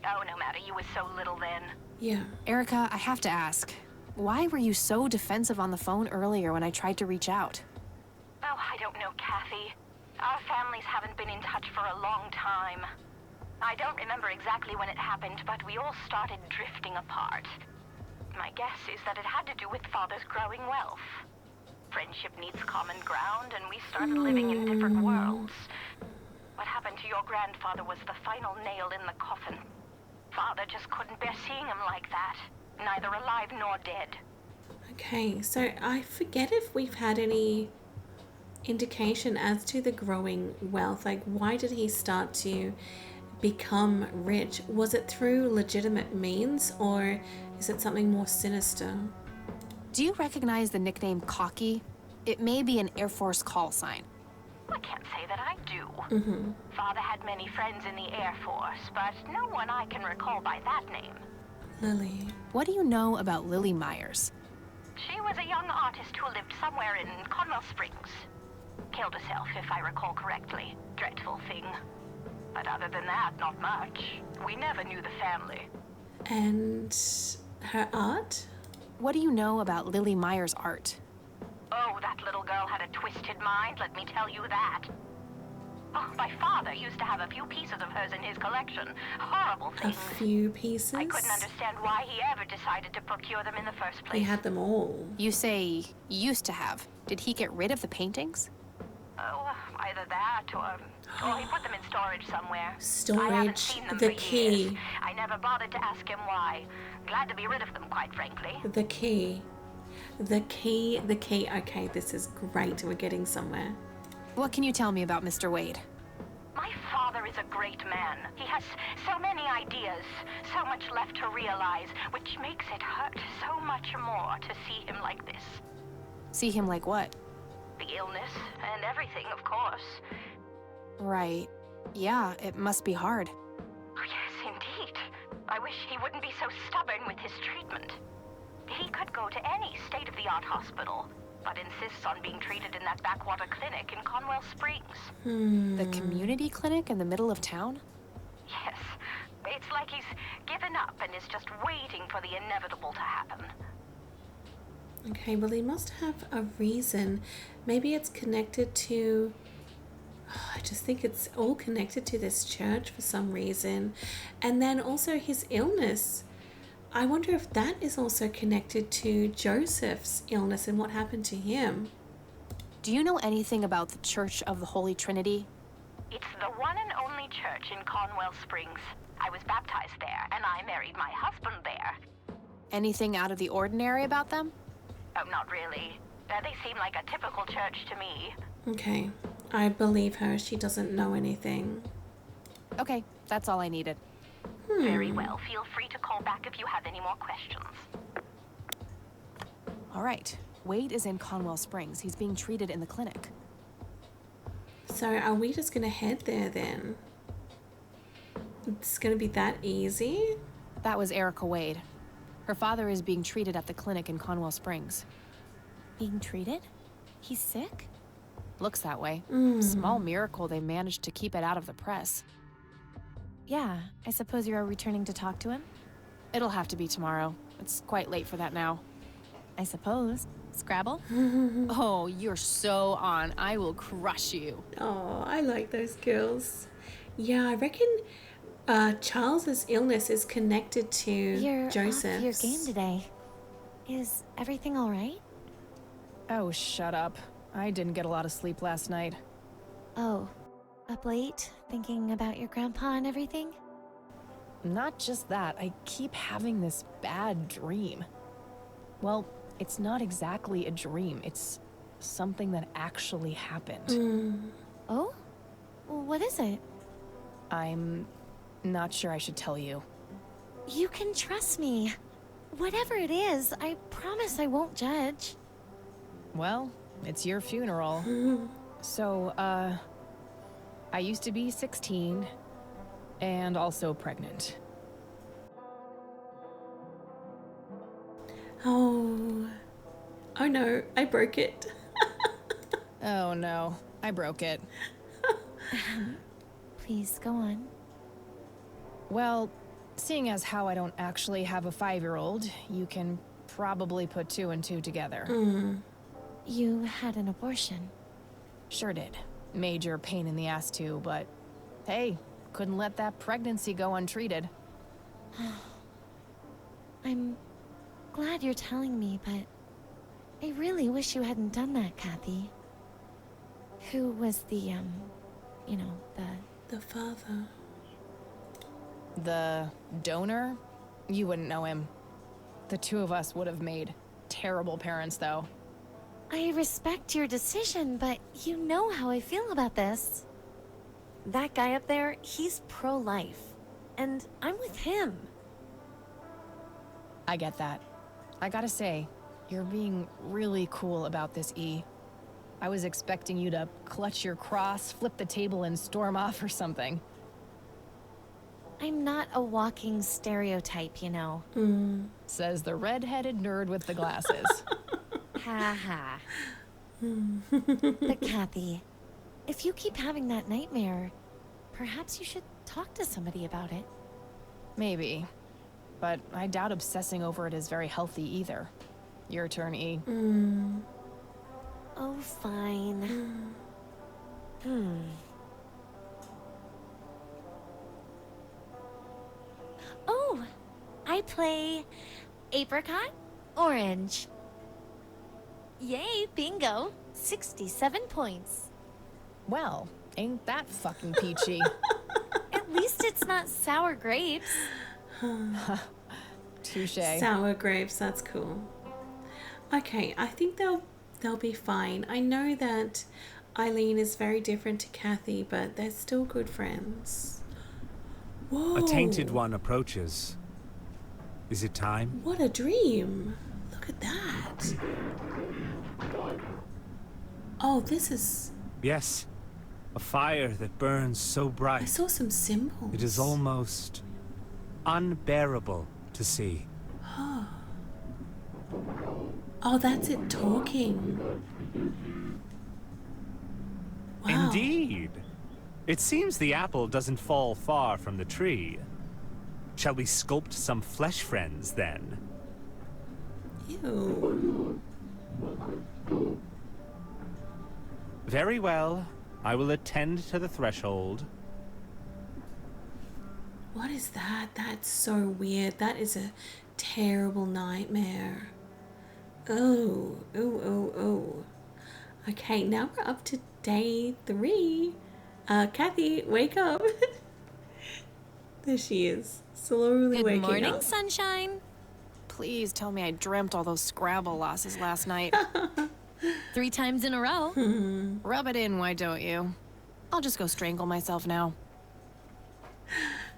Oh, no matter, you were so little then. Yeah. Erica, I have to ask, why were you so defensive on the phone earlier when I tried to reach out? Oh, I don't know, Kathy. Our families haven't been in touch for a long time. I don't remember exactly when it happened, but we all started drifting apart. My guess is that it had to do with Father's growing wealth. Friendship needs common ground, and we started living in different worlds. What happened to your grandfather was the final nail in the coffin. Father just couldn't bear seeing him like that, neither alive nor dead. Okay, so I forget if we've had any indication as to the growing wealth. Like, why did he start to become rich? Was it through legitimate means, or is it something more sinister? Do you recognize the nickname Cocky? It may be an Air Force call sign. I can't say that I do. Father had many friends in the Air Force, but no one I can recall by that name. Lily. What do you know about Lily Myers? She was a young artist who lived somewhere in Conwell Springs. Killed herself, if I recall correctly. Dreadful thing. But other than that, not much. We never knew the family. And her art? What do you know about Lily Myers' art? Oh, that little girl had a twisted mind, let me tell you that. Oh, my father used to have a few pieces of hers in his collection. Horrible A things. few pieces? I couldn't understand why he ever decided to procure them in the first place. He had them all. You say used to have. Did he get rid of the paintings? Oh, either that or he put them in storage somewhere. I haven't Storage, seen them the for key. years. I never bothered to ask him why. Glad to be rid of them, quite frankly. The key. The key. Okay, this is great. We're getting somewhere. What can you tell me about Mr. Wade? My father is a great man. He has so many ideas, so much left to realize, which makes it hurt so much more to see him like this. See him like what? The illness and everything, of course. Right. Yeah, it must be hard. Oh, yes, indeed. I wish he wouldn't be so stubborn with his treatment. He could go to any state-of-the-art hospital, but insists on being treated in that backwater clinic in Conwell Springs. The community clinic in the middle of town? Yes, it's like he's given up and is just waiting for the inevitable to happen. Okay, well, he must have a reason. Maybe it's connected to... I just think it's all connected to this church for some reason. And then also his illness. I wonder if that is also connected to Joseph's illness and what happened to him. Do you know anything about the Church of the Holy Trinity? It's the one and only church in Conwell Springs. I was baptized there, and I married my husband there. Anything out of the ordinary about them? Oh, not really. They seem like a typical church to me. Okay, I believe her. She doesn't know anything. Okay, that's all I needed. Very well. Feel free to call back if you have any more questions. All right. Wade is in Conwell Springs. He's being treated in the clinic. So are we just going to head there then? It's going to be that easy? That was Erica Wade. Her father is being treated at the clinic in Conwell Springs. Being treated? He's sick? Looks that way. Small miracle they managed to keep it out of the press. Yeah, I suppose you're returning to talk to him? It'll have to be tomorrow. It's quite late for that now. I suppose. Scrabble? Oh, you're so on. I will crush you. Oh, I like those girls. Yeah, I reckon Charles's illness is connected to You're Joseph's. off your game today. Is everything all right? Oh, shut up. I didn't get a lot of sleep last night. Oh, up late, thinking about your grandpa and everything? Not just that, I keep having this bad dream. Well, it's not exactly a dream. It's something that actually happened. Oh? What is it? I'm not sure I should tell you. You can trust me. Whatever it is, I promise I won't judge. Well, it's your funeral. So, I used to be 16 and also pregnant. Oh no, I broke it. Oh no, I broke it. Please, go on. Well, seeing as how I don't actually have a 5-year-old, you can probably put 2 and 2 together. You had an abortion. Sure did. Major pain in the ass too, but hey, couldn't let that pregnancy go untreated. I'm glad you're telling me, but I really wish you hadn't done that, Kathy. Who was the, The father. The donor? You wouldn't know him. The two of us would have made terrible parents, though. I respect your decision, but you know how I feel about this. That guy up there, he's pro-life. And I'm with him. I get that. I gotta say, You're being really cool about this, E. I was expecting you to clutch your cross, flip the table, and storm off or something. I'm not a walking stereotype, you know. Says the red-headed nerd with the glasses. Ha ha. But Kathy, if you keep having that nightmare, perhaps you should talk to somebody about it. Maybe. But I doubt obsessing over it is very healthy either. Your turn, E. Oh, fine. Oh, I play apricot, orange. Yay, bingo. 67 points. Well, ain't that fucking peachy. At least it's not sour grapes. Touche. Sour grapes, that's cool. Okay, I think they'll be fine. I know that Eileen is very different to Kathy, but they're still good friends. Whoa. A tainted one approaches. Is it time? What a dream. Look at that. Oh, this is... Yes. A fire that burns so I bright. saw some symbols. It is almost unbearable to see. Oh, that's it talking. Wow. Indeed. It seems the apple doesn't fall far from the tree. Shall we sculpt some flesh friends then? Ew. Very well. I will attend to the threshold. What is that? That's so weird. That is a terrible nightmare. Oh, oh, oh, oh. Okay, now we're up to day 3. Kathy, wake up. There she is, slowly Good waking morning, up. sunshine. Please tell me I dreamt all those Scrabble losses last night. 3 times in a row. Rub it in, why don't you? I'll just go strangle myself now.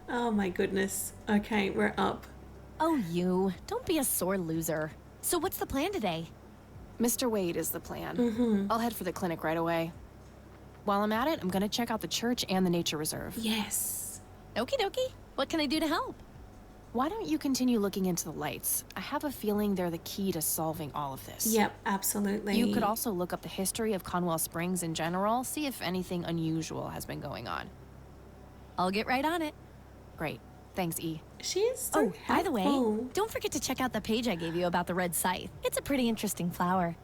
Oh my goodness. Okay, we're up. Oh, you. Don't be a sore loser. So what's the plan today? Mr. Wade is the plan. I'll head for the clinic right away. While I'm at it, I'm gonna check out the church and the nature reserve. Yes. Okie dokie. What can I do to help? Why don't you continue looking into the lights? I have a feeling they're the key to solving all of this. Yep, absolutely. You could also look up the history of Conwell Springs in general, see if anything unusual has been going on. I'll get right on it. Great. Thanks, E. She is so Oh, by the way, helpful. don't forget to check out the page I gave you about the red scythe. It's a pretty interesting flower.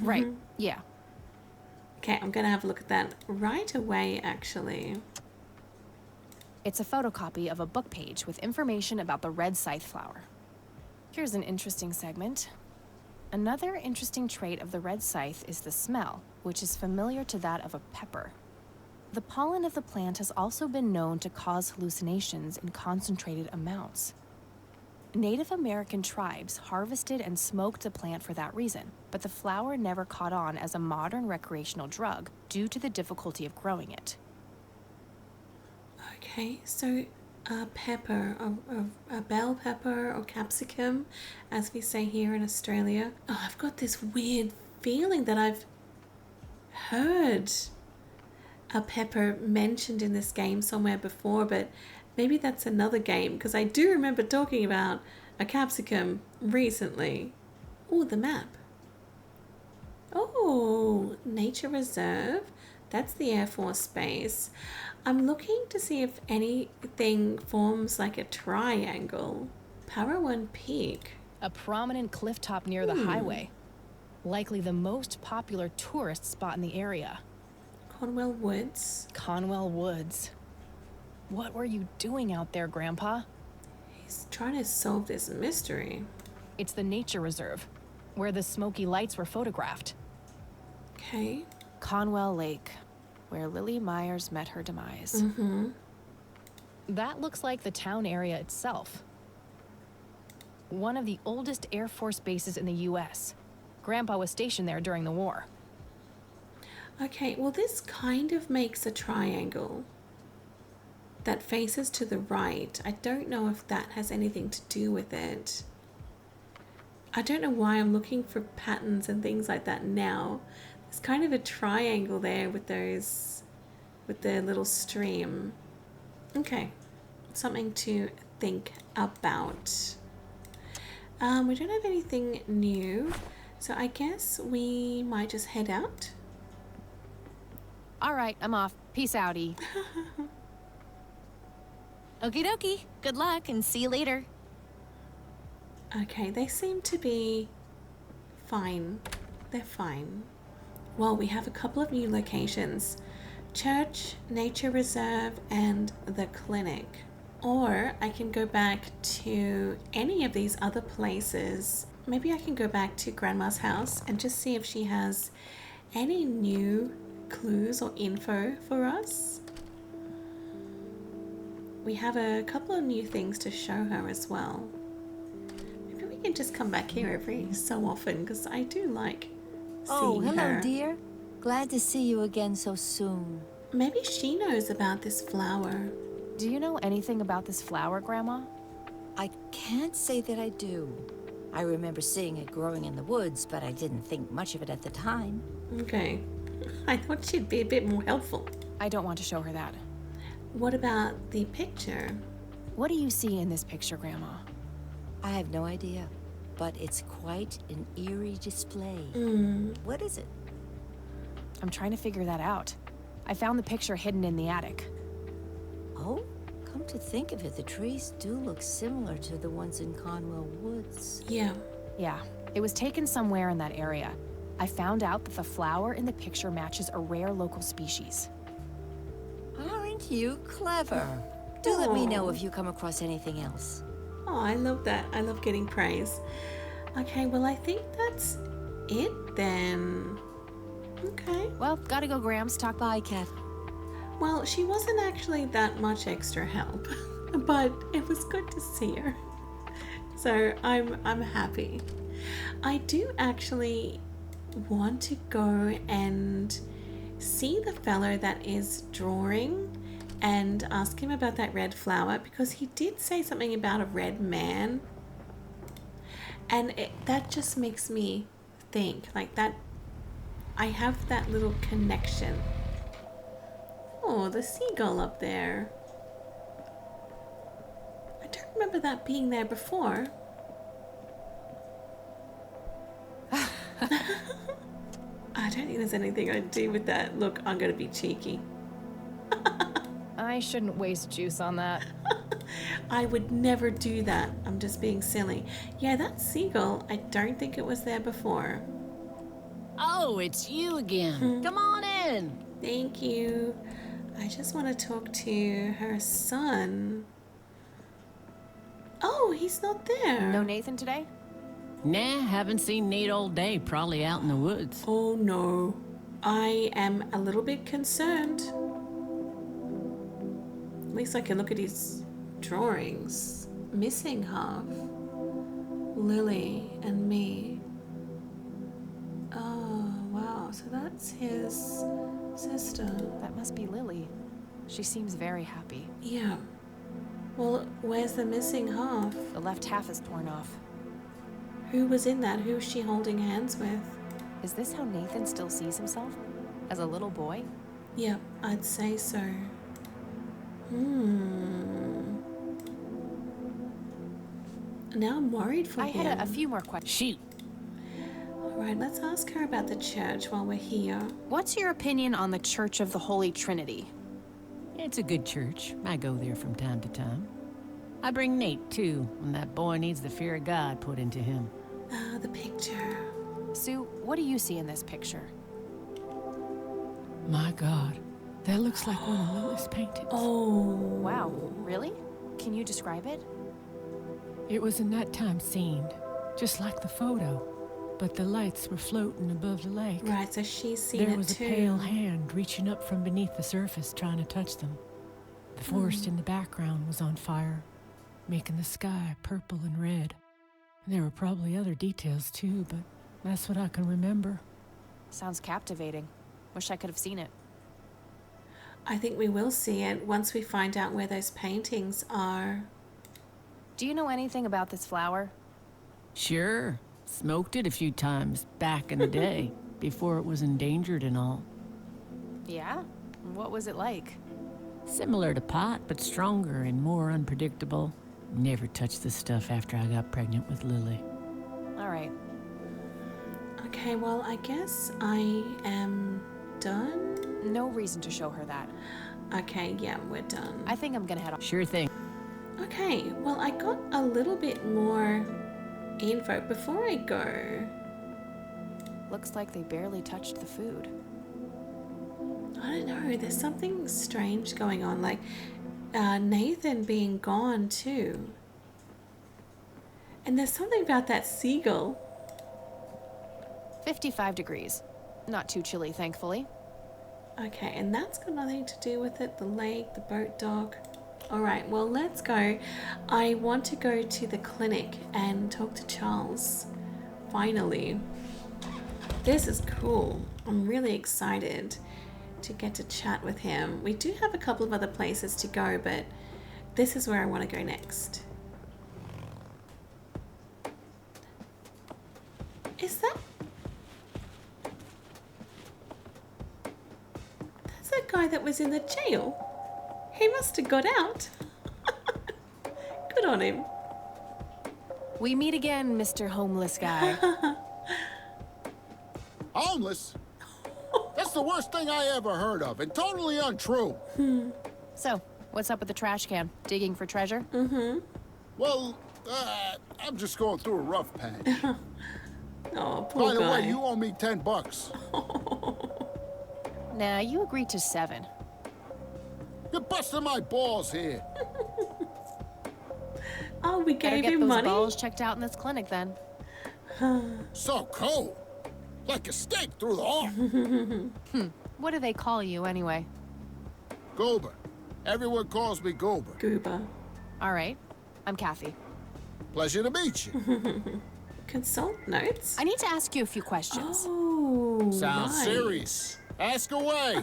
Right. Yeah. Okay, I'm gonna have a look at that right away, actually. It's a photocopy of a book page with information about the red scythe flower. Here's an interesting segment. Another interesting trait of the red scythe is the smell, which is familiar to that of a pepper. The pollen of the plant has also been known to cause hallucinations in concentrated amounts. Native American tribes harvested and smoked the plant for that reason, but the flower never caught on as a modern recreational drug due to the difficulty of growing it. Okay, so a pepper, a bell pepper or capsicum, as we say here in Australia. Oh, I've got this weird feeling that I've heard a pepper mentioned in this game somewhere before, but maybe that's another game, because I do remember talking about a capsicum recently. Oh, the map. Oh, nature reserve. That's the Air Force Base. I'm looking to see if anything forms like a triangle. Parawan Peak. A prominent cliff top near the highway. Likely the most popular tourist spot in the area. Conwell Woods. Conwell Woods. What were you doing out there, Grandpa? He's trying to solve this mystery. It's the nature reserve, where the smoky lights were photographed. Okay. Conwell Lake, where Lily Myers met her demise. That looks like the town area itself. One of the oldest Air Force bases in the US. Grandpa was stationed there during the war. Okay, well this kind of makes a triangle that faces to the right. I don't know if that has anything to do with it. I don't know why I'm looking for patterns and things like that now. There's kind of a triangle there with those, with the little stream. Okay, something to think about. We don't have anything new, so I guess we might just head out. All right, I'm off. Peace outie. Okie dokie. Good luck and see you later. Okay, they seem to be fine. They're fine. Well, we have a couple of new locations. Church, Nature Reserve, and the clinic. Or I can go back to any of these other places. Maybe I can go back to Grandma's house and just see if she has any new clues or info for us. We have a couple of new things to show her as well. Maybe we can just come back here every so often because I do like seeing her. Hello, dear. Glad to see you again so soon. Maybe she knows about this flower. Do you know anything about this flower, Grandma? I can't say that I do. I remember seeing it growing in the woods, but I didn't think much of it at the time. Okay. I thought she'd be a bit more helpful. I don't want to show her that. What about the picture? What do you see in this picture, Grandma? I have no idea, but it's quite an eerie display. What is it? I'm trying to figure that out. I found the picture hidden in the attic. Oh, come to think of it, the trees do look similar to the ones in Conwell Woods. Yeah. Yeah, it was taken somewhere in that area. I found out that the flower in the picture matches a rare local species. Aren't you clever? Do let me know if you come across anything else. Oh, I love that. I love getting praise. Okay, well, I think that's it then. Okay. Well, gotta go, Grams. Talk. Bye, Cat. Well, she wasn't actually that much extra help, but it was good to see her. So I'm happy. I do actually want to go and see the fellow that is drawing and ask him about that red flower, because he did say something about a red man, and that just makes me think like that. I have that little connection. Oh, the seagull up there. I don't remember that being there before. I don't think there's anything I'd do with that. Look, I'm gonna be cheeky. I shouldn't waste juice on that. I would never do that. I'm just being silly. Yeah, that seagull, I don't think it was there before. Oh, it's you again. Come on in. Thank you. I just want to talk to her son. Oh, he's not there. No Nathan today? Nah, haven't seen Nate all day. Probably out in the woods. Oh no. I am a little bit concerned. At least I can look at his drawings. Missing half. Lily and me. Oh, wow. So that's his sister. That must be Lily. She seems very happy. Yeah. Well, where's the missing half? The left half is torn off. Who was in that? Who was she holding hands with? Is this how Nathan still sees himself? As a little boy? Yep, I'd say so. Now I'm worried for him. I had a few more questions. Shoot. Alright, let's ask her about the church while we're here. What's your opinion on the Church of the Holy Trinity? It's a good church. I go there from time to time. I bring Nate, too, when that boy needs the fear of God put into him. Ah, the picture. Sue, what do you see in this picture? My God, that looks like one of Lily's paintings. Oh. Wow, really? Can you describe it? It was a nighttime scene, just like the photo, but the lights were floating above the lake. Right, so she's seen There it was too. a pale hand reaching up from beneath the surface, trying to touch them. The forest in the background was on fire, making the sky purple and red. There were probably other details too, but that's what I can remember. Sounds captivating. Wish I could have seen it. I think we will see it once we find out where those paintings are. Do you know anything about this flower? Sure. Smoked it a few times back in the day, before it was endangered and all. Yeah? What was it like? Similar to pot, but stronger and more unpredictable. Never touched the stuff after I got pregnant with Lily. All right. Okay, well, I guess I am done. No reason to show her that. Okay, yeah, we're done. I think I'm gonna head off. Sure thing. Okay, well, I got a little bit more info. Before I go, Looks like they barely touched the food. I don't know, there's something strange going on, like Nathan being gone too. And there's something about that seagull. 55 degrees. Not too chilly, thankfully. Okay, and that's got nothing to do with it, the lake, the boat dock. Alright, well, let's go. I want to go to the clinic and talk to Charles. Finally. This is cool. I'm really excited to get to chat with him. We do have a couple of other places to go, but this is where I want to go next. Is that... That's that guy that was in the jail. He must have got out. Good on him. We meet again, Mr. Homeless Guy. Homeless? That's the worst thing I ever heard of, and totally untrue. So, what's up with the trash can? Digging for treasure? Mm-hmm. Well, I'm just going through a rough patch. Oh, poor By the guy. way, you owe me $10. Nah, you agreed to 7. You're busting my balls here. Oh, we Better gave get him those money? balls checked out in this clinic then. So cold. Like a stake through the heart. What do they call you anyway? Goober. Everyone calls me Goober. Goober. All right, I'm Kathy. Pleasure to meet you. Consult notes? I need to ask you a few questions. Oh, Sounds right. serious. Ask away.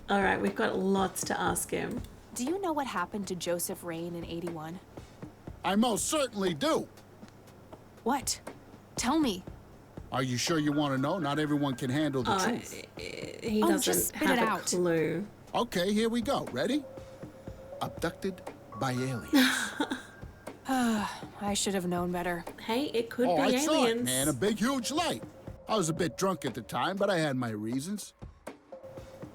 All right, we've got lots to ask him. Do you know what happened to Joseph Rain in 81? I most certainly do. What? Tell me. Are you sure you want to know? Not everyone can handle the truth. He Oh, doesn't just spit have it a out. clue. Okay, here we go. Ready? Abducted by aliens. I should have known better. Hey, it could Oh, be I aliens. saw it, man. A big, huge light. I was a bit drunk at the time, but I had my reasons.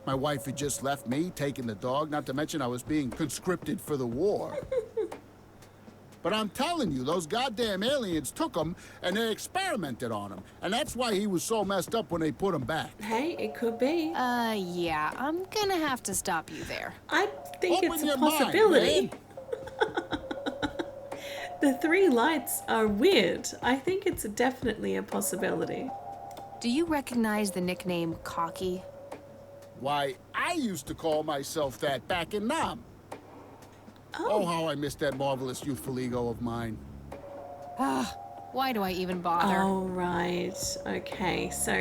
My wife had just left me, taking the dog, not to mention I was being conscripted for the war. But I'm telling you, those goddamn aliens took him and they experimented on him. And that's why he was so messed up when they put him back. Hey, it could be. Yeah, I'm gonna have to stop you there. I think Open it's a your mind, possibility. man. The 3 lights are weird. I think it's definitely a possibility. Do you recognize the nickname Cocky? Why, I used to call myself that back in Nam. Oh, how I missed that marvelous youthful ego of mine. Why do I even bother? Oh, right. Okay, so...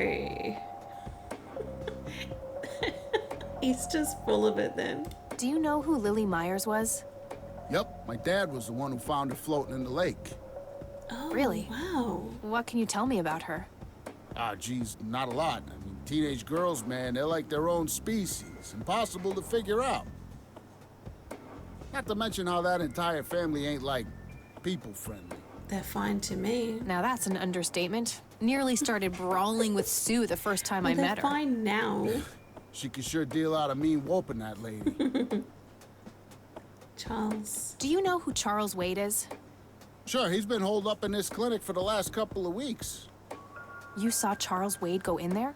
He's just full of it then. Do you know who Lily Myers was? Yep, my dad was the one who found her floating in the lake. Oh, Really? Wow. What can you tell me about her? Ah, geez, not a lot. I mean, teenage girls, man, they're like their own species. Impossible to figure out. Not to mention how that entire family ain't, like, people-friendly. They're fine to me. Now that's an understatement. Nearly started brawling with Sue the first time I They're met her. fine now. She could sure deal out a mean whooping, that lady. Charles. Do you know who Charles Wade is? Sure, he's been holed up in this clinic for the last couple of weeks. You saw Charles Wade go in there?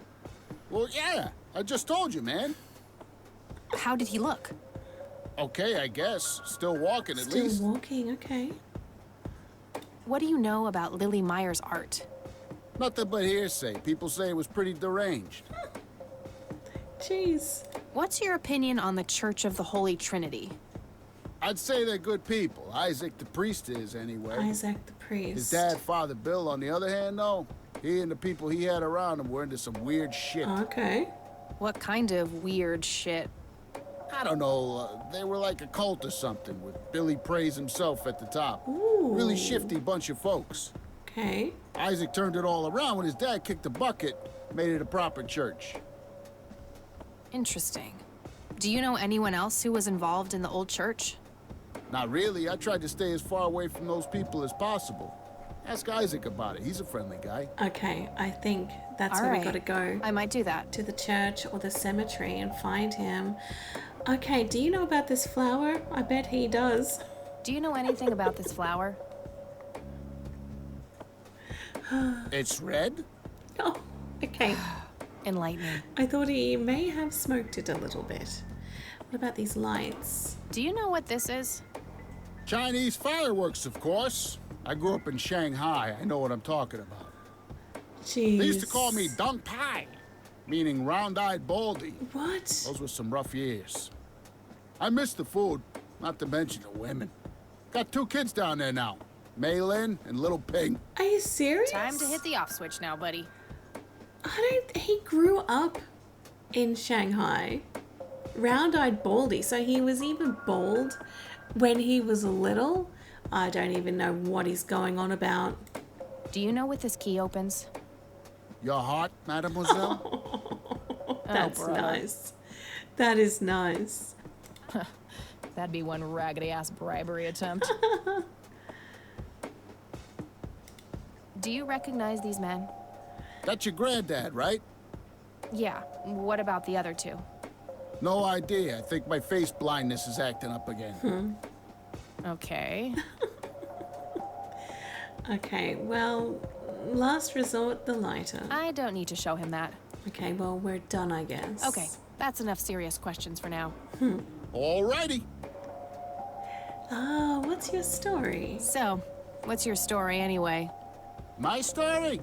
Well, yeah, I just told you, man. How did he look? Okay, I guess. Still walking, at Still least. walking, okay. What do you know about Lily Myers' art? Nothing but hearsay. People say it was pretty deranged. Jeez. What's your opinion on the Church of the Holy Trinity? I'd say they're good people. Isaac the priest is, anyway. Isaac the priest. His dad, Father Bill, on the other hand, though, he and the people he had around him were into some weird shit. Okay. What kind of weird shit? I don't know, they were like a cult or something, with Billy Praise himself at the top. Ooh. Really shifty bunch of folks. Okay. Isaac turned it all around when his dad kicked the bucket, made it a proper church. Interesting. Do you know anyone else who was involved in the old church? Not really. I tried to stay as far away from those people as possible. Ask Isaac about it. He's a friendly guy. Okay, I think that's where we gotta go. I might do that. To the church or the cemetery and find him. Okay, do you know about this flower? I bet he does. Do you know anything about this flower? It's red? Oh, okay. Enlightening. I thought he may have smoked it a little bit. What about these lights? Do you know what this is? Chinese fireworks, of course. I grew up in Shanghai. I know what I'm talking about. Jeez. They used to call me Dong Pai, meaning round-eyed baldy. What? Those were some rough years. I miss the food, not to mention the women. Got 2 kids down there now, Maylin and little Ping. Are you serious? Time to hit the off switch now, buddy. He grew up in Shanghai. Round-eyed baldy, so he was even bald when he was little. I don't even know what he's going on about. Do you know what this key opens? Your heart, mademoiselle? That's nice. That is nice. That'd be one raggedy-ass bribery attempt. Do you recognize these men? That's your granddad, right? Yeah. What about the other 2? No idea. I think my face blindness is acting up again. Okay. Okay, well, last resort, the lighter. I don't need to show him that. Okay, well, we're done, I guess. Okay, that's enough serious questions for now. Alrighty. What's your story? So, what's your story anyway? My story?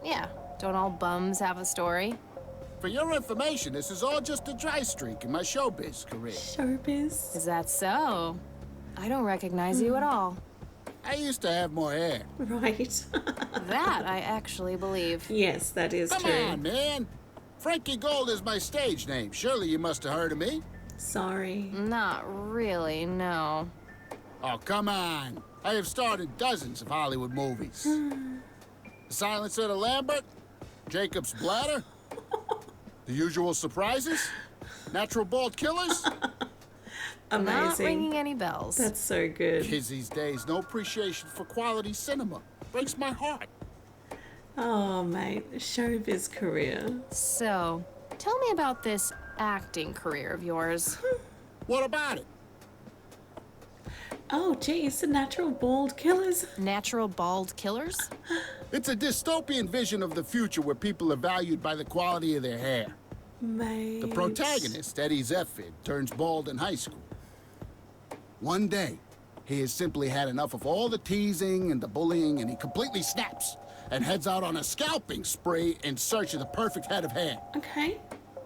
Yeah, don't all bums have a story? For your information, this is all just a dry streak in my showbiz career. Showbiz? Is that so? I don't recognize you at all. I used to have more hair. Right. That I actually believe. Yes, that is Come true. on, man. Frankie Gold is my stage name. Surely you must have heard of me. Sorry. Not really, no. Oh, come on. I have starred in dozens of Hollywood movies. The Silence of the Lambert, Jacob's Bladder, The Usual Surprises, Natural Bald Killers. Amazing. Not ringing any bells. That's so good. Kids these days, no appreciation for quality cinema. Breaks my heart. Oh, mate. Showbiz career. So, tell me about this acting career of yours. What about it? Oh, geez. The natural bald killers. Natural bald killers? It's a dystopian vision of the future where people are valued by the quality of their hair. Mate. The protagonist, Eddie Zephyr, turns bald in high school. One day, he has simply had enough of all the teasing and the bullying, and he completely snaps and heads out on a scalping spree in search of the perfect head of hair. Okay.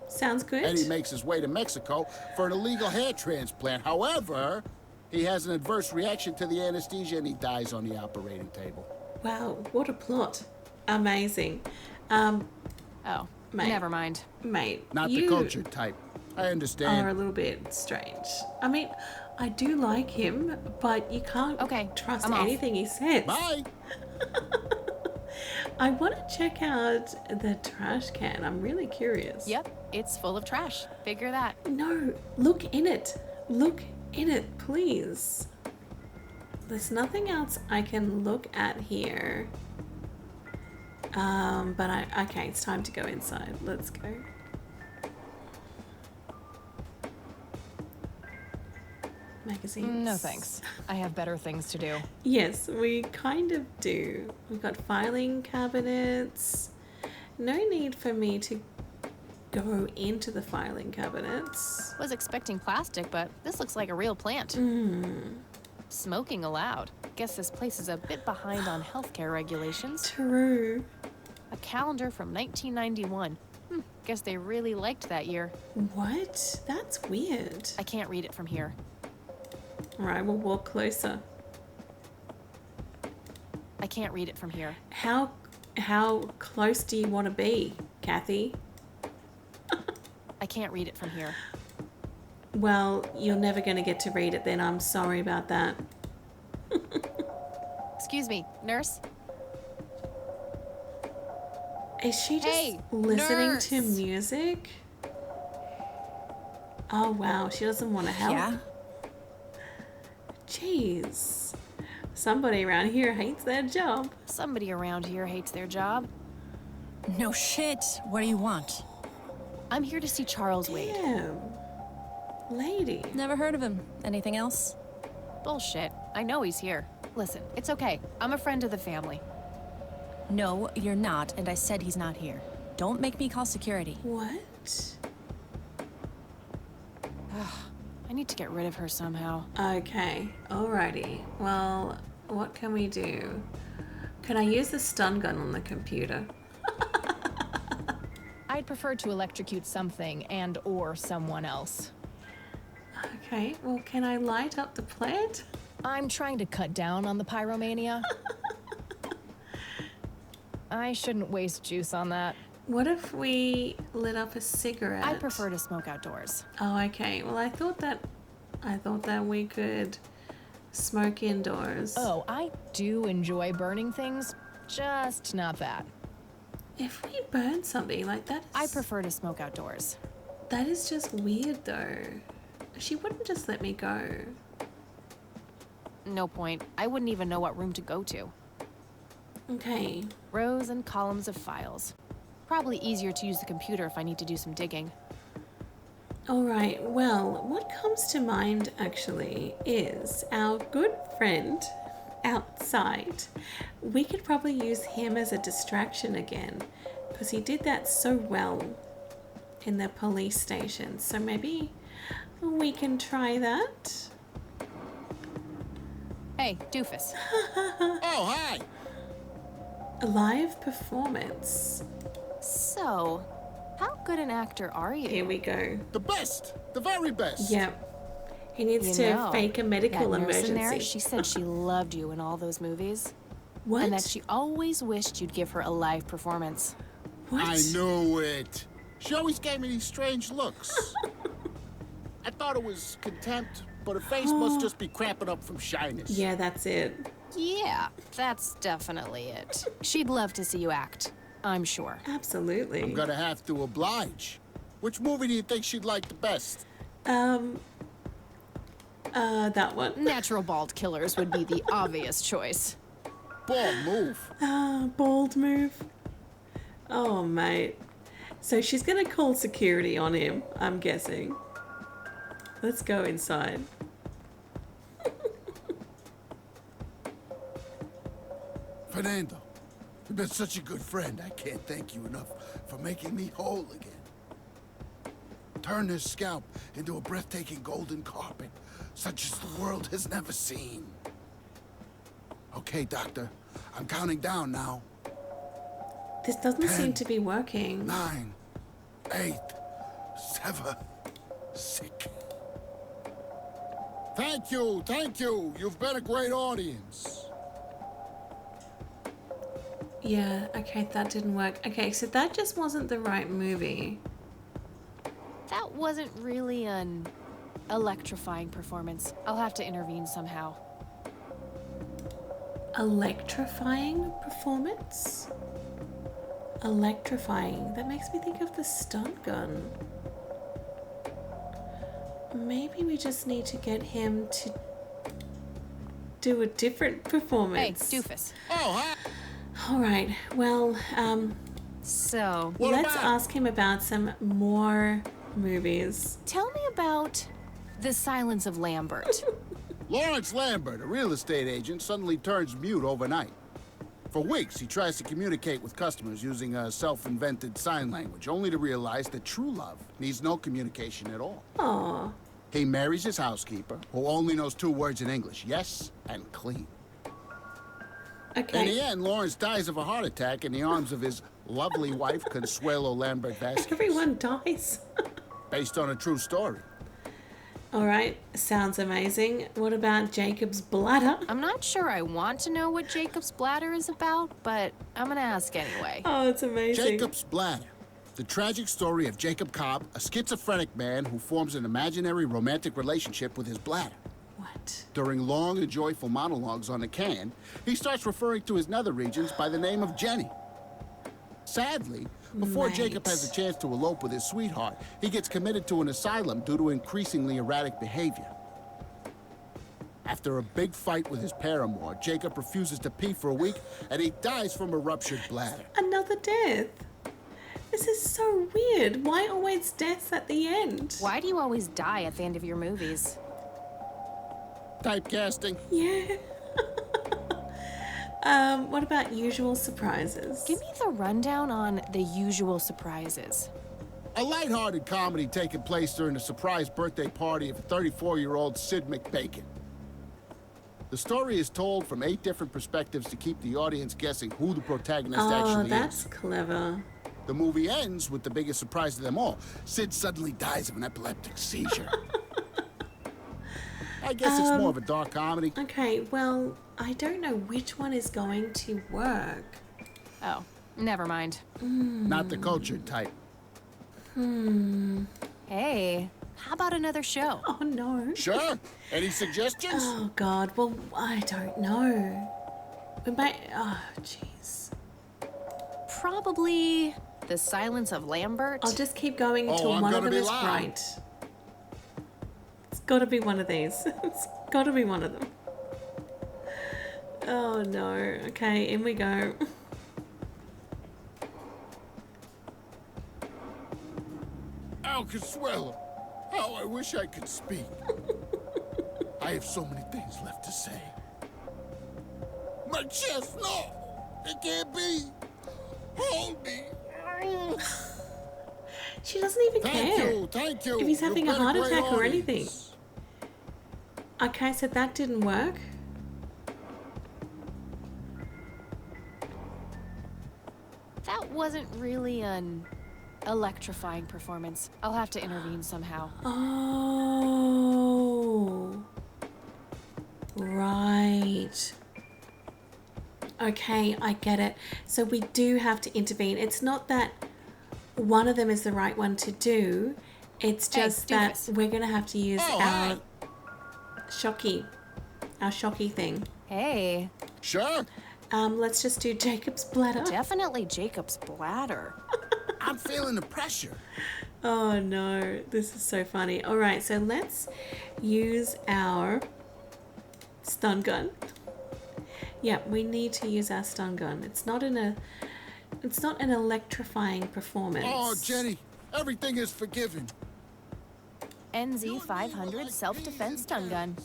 Sounds good. Eddie makes his way to Mexico for an illegal hair transplant. However, he has an adverse reaction to the anesthesia and he dies on the operating table. Wow, what a plot. Amazing. Oh, mate. never mind. Mate, Not you the cultured type. I understand. are a little bit strange. I mean, I do like him, but you can't trust I'm off. anything he says. Bye. I want to check out the trash can. I'm really curious. Yep, it's full of trash. Figure that. No, look in it. Look in it, please. There's nothing else I can look at here. Okay, it's time to go inside. Let's go. Magazines. No thanks. I have better things to do. Yes, we kind of do. We've got filing cabinets. No need for me to go into the filing cabinets. Was expecting plastic, but this looks like a real plant. Smoking allowed. Guess this place is a bit behind on healthcare regulations. True. A calendar from 1991. Guess they really liked that year. What? That's weird. I can't read it from here. All right, we'll walk closer. I can't read it from here. How close do you want to be, Kathy? I can't read it from here. Well, you're never going to get to read it then. I'm sorry about that. Excuse me, nurse? Is she just Hey, listening nurse. to music? Oh wow, she doesn't want to help. Yeah? Jeez. Somebody around here hates their job. Somebody around here hates their job. No shit. What do you want? I'm here to see Charles Wade. Damn. Lady. Never heard of him. Anything else? Bullshit. I know he's here. Listen, it's okay. I'm a friend of the family. No, you're not, and I said he's not here. Don't make me call security. What? I need to get rid of her somehow. Okay, alrighty. Well, what can we do? Can I use the stun gun on the computer? I'd prefer to electrocute something and or someone else. Okay, well, can I light up the plant? I'm trying to cut down on the pyromania. I shouldn't waste juice on that. What if we lit up a cigarette? I prefer to smoke outdoors. Oh, okay. Well, I thought that we could smoke indoors. Oh, I do enjoy burning things, just not that. If we burn something like that, I prefer to smoke outdoors. that is just weird, though. She wouldn't just let me go. No point. I wouldn't even know what room to go to. Okay. Rows and columns of files. Probably easier to use the computer if I need to do some digging. All right. Well, what comes to mind actually is our good friend outside. We could probably use him as a distraction again because he did that so well in the police station. So maybe we can try that. Hey, doofus. Oh, hi! A live performance. So, how good an actor are you? Here we go. The best! The very best! Yep. He needs You to know, fake a medical that nurse in there, emergency. she said she loved you in all those movies. What? And that she always wished you'd give her a live performance. What? I knew it. She always gave me these strange looks. I thought it was contempt, but her face must just be cramping up from shyness. Yeah, that's it. Yeah, that's definitely it. She'd love to see you act, I'm sure. Absolutely. I'm gonna have to oblige. Which movie do you think she'd like the best? That one. Natural bald killers would be the obvious choice. Ball move. Bold move. Oh, mate. So she's gonna call security on him, I'm guessing. Let's go inside. Fernando, you've been such a good friend. I can't thank you enough for making me whole again. Turn this scalp into a breathtaking golden carpet, such as the world has never seen. Okay, Doctor, I'm counting down now. This doesn't 10, seem to be working. 9, 8, 7, 6. Thank you, thank you. You've been a great audience. Yeah, okay, that didn't work. Okay, so that just wasn't the right movie. That wasn't really an electrifying performance. I'll have to intervene somehow. Electrifying performance? Electrifying. That makes me think of the stun gun. Maybe we just need to get him to do a different performance. Hey, doofus. Oh, hi. All right. Well, So, let's ask him about some more movies. tell me about The Silence of Lambert. Lawrence Lambert, a real estate agent, suddenly turns mute overnight. For weeks, he tries to communicate with customers using a self-invented sign language, only to realize that true love needs no communication at all. Aw. He marries his housekeeper, who only knows 2 words in English, yes and clean. Okay. In the end, Lawrence dies of a heart attack in the arms of his lovely wife, Consuelo Lambert Vasquez. Everyone dies. Based on a true story. All right. Sounds amazing. What about Jacob's bladder? I'm not sure I want to know what Jacob's bladder is about, but I'm gonna ask anyway. Oh, it's amazing. Jacob's bladder. The tragic story of Jacob Cobb, a schizophrenic man who forms an imaginary romantic relationship with his bladder. What? During long and joyful monologues on the can, he starts referring to his nether regions by the name of Jenny. Sadly, before Jacob has a chance to elope with his sweetheart, he gets committed to an asylum due to increasingly erratic behavior. After a big fight with his paramour, Jacob refuses to pee for a week, and he dies from a ruptured bladder. Another death. This is so weird. Why always deaths at the end? Why do you always die at the end of your movies? Typecasting. Yeah. What about usual surprises? Give me the rundown on the usual surprises. A lighthearted comedy taking place during the surprise birthday party of 34-year-old Sid McBacon. The story is told from 8 different perspectives to keep the audience guessing who the protagonist actually is. Oh, that's clever. The movie ends with the biggest surprise of them all. Sid suddenly dies of an epileptic seizure. I guess it's more of a dark comedy. Okay, well, I don't know which one is going to work. Oh, never mind. Not the cultured type. Hey, how about another show? Oh, no. Sure. Any suggestions? Oh, God. Well, I don't know. We might... Oh, jeez. Probably The Silence of Lambert. I'll just keep going until I'm one of gonna them be is loud. right. It's got to be one of these. It's got to be one of them. Oh, no. Okay, in we go. Oh, Consuelo, how I wish I could speak. I have so many things left to say. My chest, no! It can't be! Hold me! She doesn't even care. Thank you. If he's having a You've been heart great attack or audience. anything. Okay, so that didn't work. That wasn't really an electrifying performance. I'll have to intervene somehow. Oh. Right. Okay, I get it. So we do have to intervene. It's not that one of them is the right one to do. It's just that we're going to have to use our shocky thing. Hey. Sure. Let's just do Jacob's bladder. Definitely Jacob's bladder. I'm feeling the pressure. Oh no, this is so funny. All right, so let's use our stun gun. Yeah, we need to use our stun gun. It's not an electrifying performance. Oh, Jenny, everything is forgiven. NZ 500 self-defense stun gun.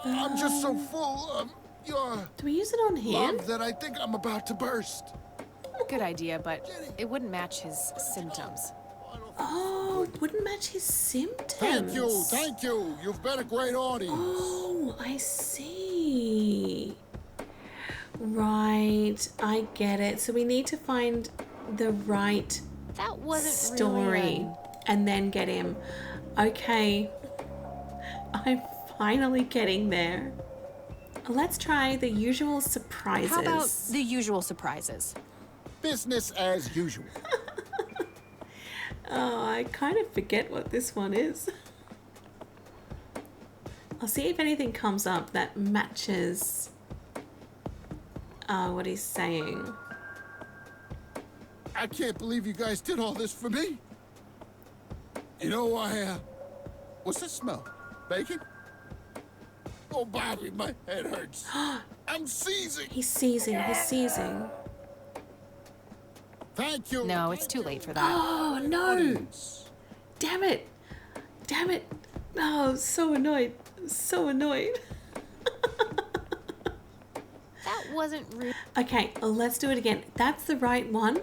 I'm just so full of your Do we use it on him? love that I think I'm about to burst. Good idea, but it wouldn't match his symptoms. Oh, it wouldn't match his symptoms. Thank you. You've been a great audience. Oh, I see. Right, I get it. So we need to find the right That wasn't story really and then get him. Okay, I'm finally getting there. Let's try the usual surprises. How about the usual surprises? Business as usual. Oh, I kind of forget what this one is. I'll see if anything comes up that matches what he's saying. I can't believe you guys did all this for me. You know, what's this smell? Bacon? Oh, Bobby, my head hurts. I'm seizing. He's seizing. Thank you. No, it's too late for that. Oh, no. Damn it. Oh, so annoyed. That wasn't real. Okay, let's do it again. That's the right one.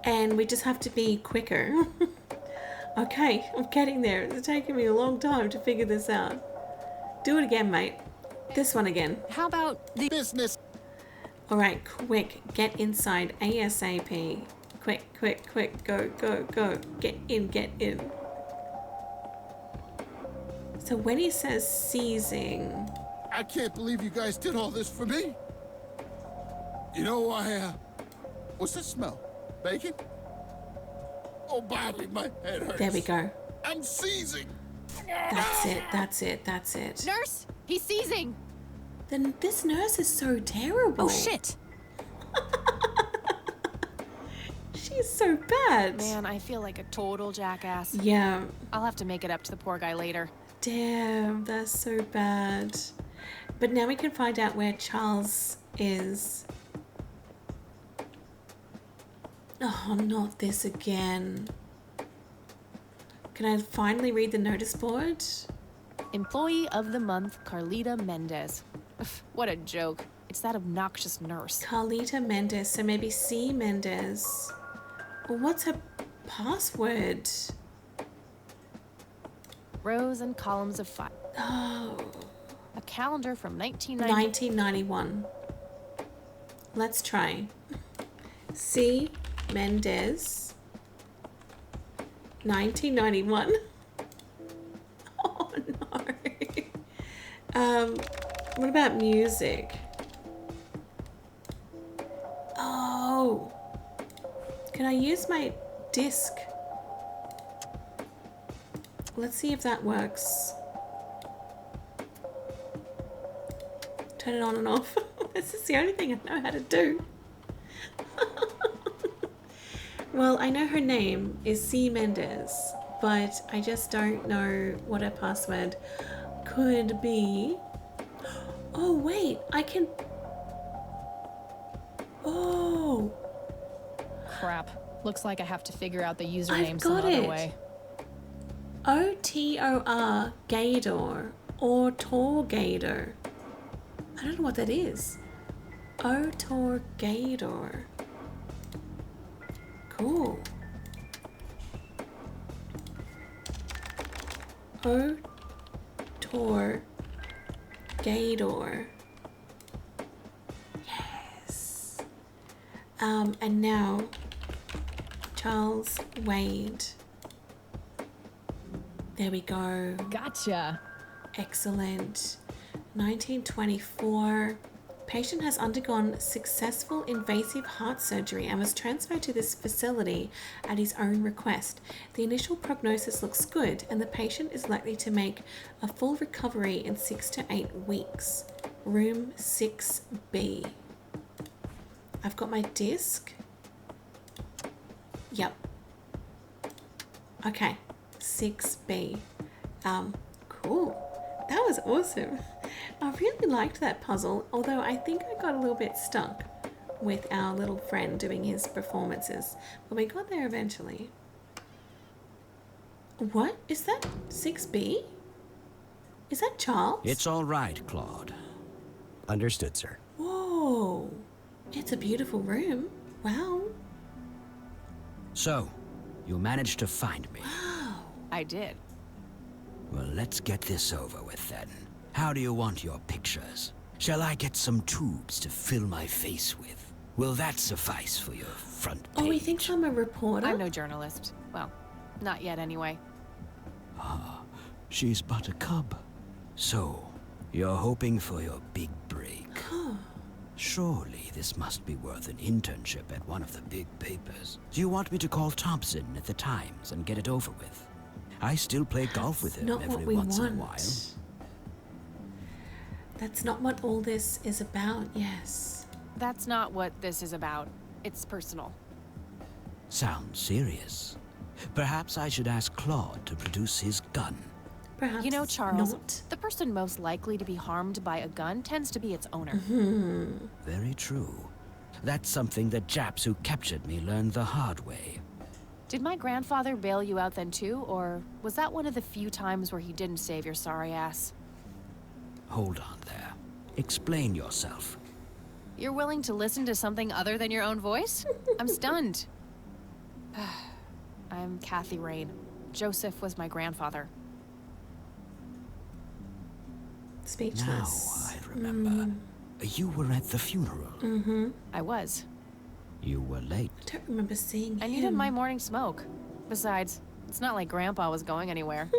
And we just have to be quicker. Okay, I'm getting there. It's taking me a long time to figure this out. Do it again, mate. This one again. How about the business? All right, quick. Get inside ASAP. Quick. Go. Get in. So when he says seizing... I can't believe you guys did all this for me. You know, what's this smell? Bacon? Oh, Bobby, my head hurts. There we go. I'm seizing. That's it. Nurse, he's seizing. Then this nurse is so terrible. Oh, shit. She's so bad. Man, I feel like a total jackass. Yeah. I'll have to make it up to the poor guy later. Damn, that's so bad. But now we can find out where Charles is. Oh, not this again. Can I finally read the notice board? Employee of the month, Carlita Mendez. Ugh, what a joke. It's that obnoxious nurse. Carlita Mendez, so maybe C. Mendez. Well, what's her password? Rows and columns of 5. Oh. A calendar from 1991. Let's try. C. Mendez. 1991. Oh no. What about music? Oh. Can I use my disc? Let's see if that works. Turn it on and off. This is the only thing I know how to do. Well, I know her name is C. Mendez, but I just don't know what her password could be. Oh, wait, I can... Oh. Crap. Looks like I have to figure out the username I've some got other it. way. O-T-O-R Gator or Tor Gator. I don't know what that is. O-Tor Gator. Cool. O-Tor Gator. Yes. And now Charles Wade. There we go. Gotcha. Excellent. 1924. Patient has undergone successful invasive heart surgery and was transferred to this facility at his own request. The initial prognosis looks good and the patient is likely to make a full recovery in 6 to 8 weeks. Room 6B. I've got my disc. Yep. Okay. 6B. Cool. That was awesome. I really liked that puzzle, although I think I got a little bit stuck with our little friend doing his performances, but we got there eventually. What? Is that 6B? Is that Charles? It's all right, Claude. Understood, sir. Whoa. It's a beautiful room. Wow. So, you managed to find me. Wow. I did. Well, let's get this over with then. How do you want your pictures? Shall I get some tubes to fill my face with? Will that suffice for your front page? Oh, he thinks I'm a reporter? I'm no journalist. Well, not yet anyway. Ah, she's but a cub. So, you're hoping for your big break. Huh. Surely this must be worth an internship at one of the big papers. Do you want me to call Thompson at the Times and get it over with? I still play golf with him every once in a while. That's not what all this is about, yes. That's not what this is about. It's personal. Sounds serious. Perhaps I should ask Claude to produce his gun. Perhaps you know, Charles, not. the person most likely to be harmed by a gun tends to be its owner. Very true. That's something that Japs who captured me learned the hard way. Did my grandfather bail you out then too, or was that one of the few times where he didn't save your sorry ass? Hold on there. Explain yourself. You're willing to listen to something other than your own voice? I'm stunned. I'm Kathy Rain. Joseph was my grandfather. Speechless. Now I remember. You were at the funeral. I was. You were late. I don't remember seeing him. I needed my morning smoke. Besides, it's not like Grandpa was going anywhere.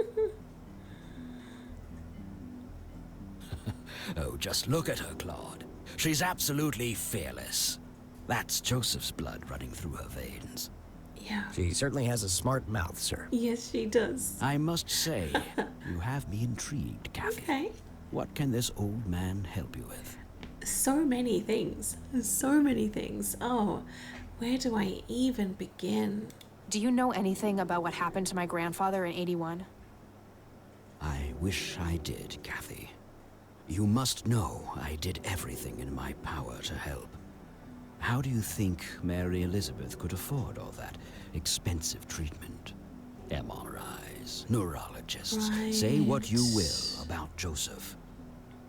Oh, just look at her, Claude. She's absolutely fearless. That's Joseph's blood running through her veins. Yeah. She certainly has a smart mouth, sir. Yes, she does. I must say, you have me intrigued, Kathy. Okay. What can this old man help you with? So many things. So many things. Oh, Where do I even begin? Do you know anything about what happened to my grandfather in 81? I wish I did, Kathy. You must know I did everything in my power to help. How do you think Mary Elizabeth could afford all that expensive treatment? MRIs, neurologists, say what you will about Joseph.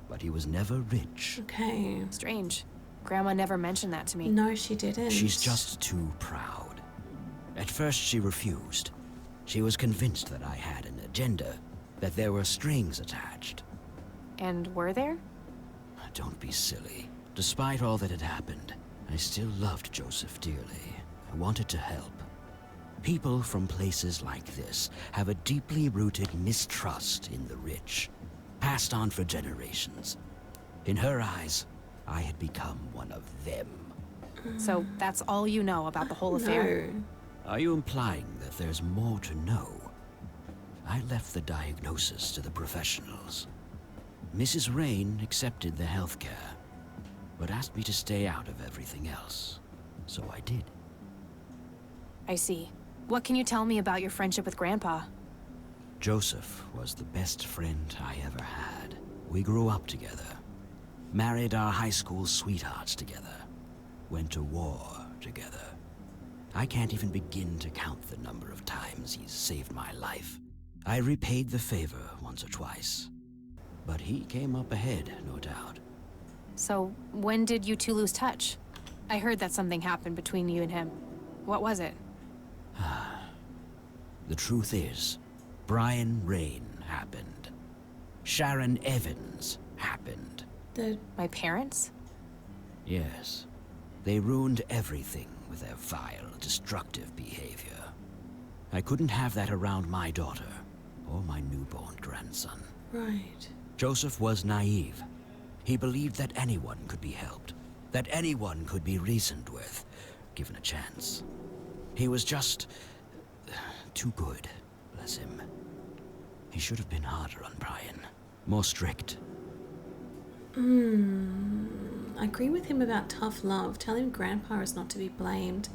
But he was never rich. Okay. Strange. Grandma never mentioned that to me. No, she didn't. She's just too proud. At first she refused. She was convinced that I had an agenda, that there were strings attached. And were there? Don't be silly. Despite all that had happened, I still loved Joseph dearly. I wanted to help. People from places like this have a deeply rooted mistrust in the rich, passed on for generations. In her eyes, I had become one of them. So that's all you know about the whole affair? No. Are you implying that there's more to know? I left the diagnosis to the professionals. Mrs. Rain accepted the health care, but asked me to stay out of everything else. So I did. I see. What can you tell me about your friendship with Grandpa? Joseph was the best friend I ever had. We grew up together, married our high school sweethearts together, went to war together. I can't even begin to count the number of times he's saved my life. I repaid the favor once or twice, but he came up ahead, no doubt. So, when did you two lose touch? I heard that something happened between you and him. What was it? The truth is, Brian Rain happened. Sharon Evans happened. My parents? Yes. They ruined everything with their vile, destructive behavior. I couldn't have that around my daughter, or my newborn grandson. Right. Joseph was naive. He believed that anyone could be helped, that anyone could be reasoned with, given a chance. He was just too good, bless him. He should have been harder on Brian, more strict. I agree with him about tough love. Tell him Grandpa is not to be blamed.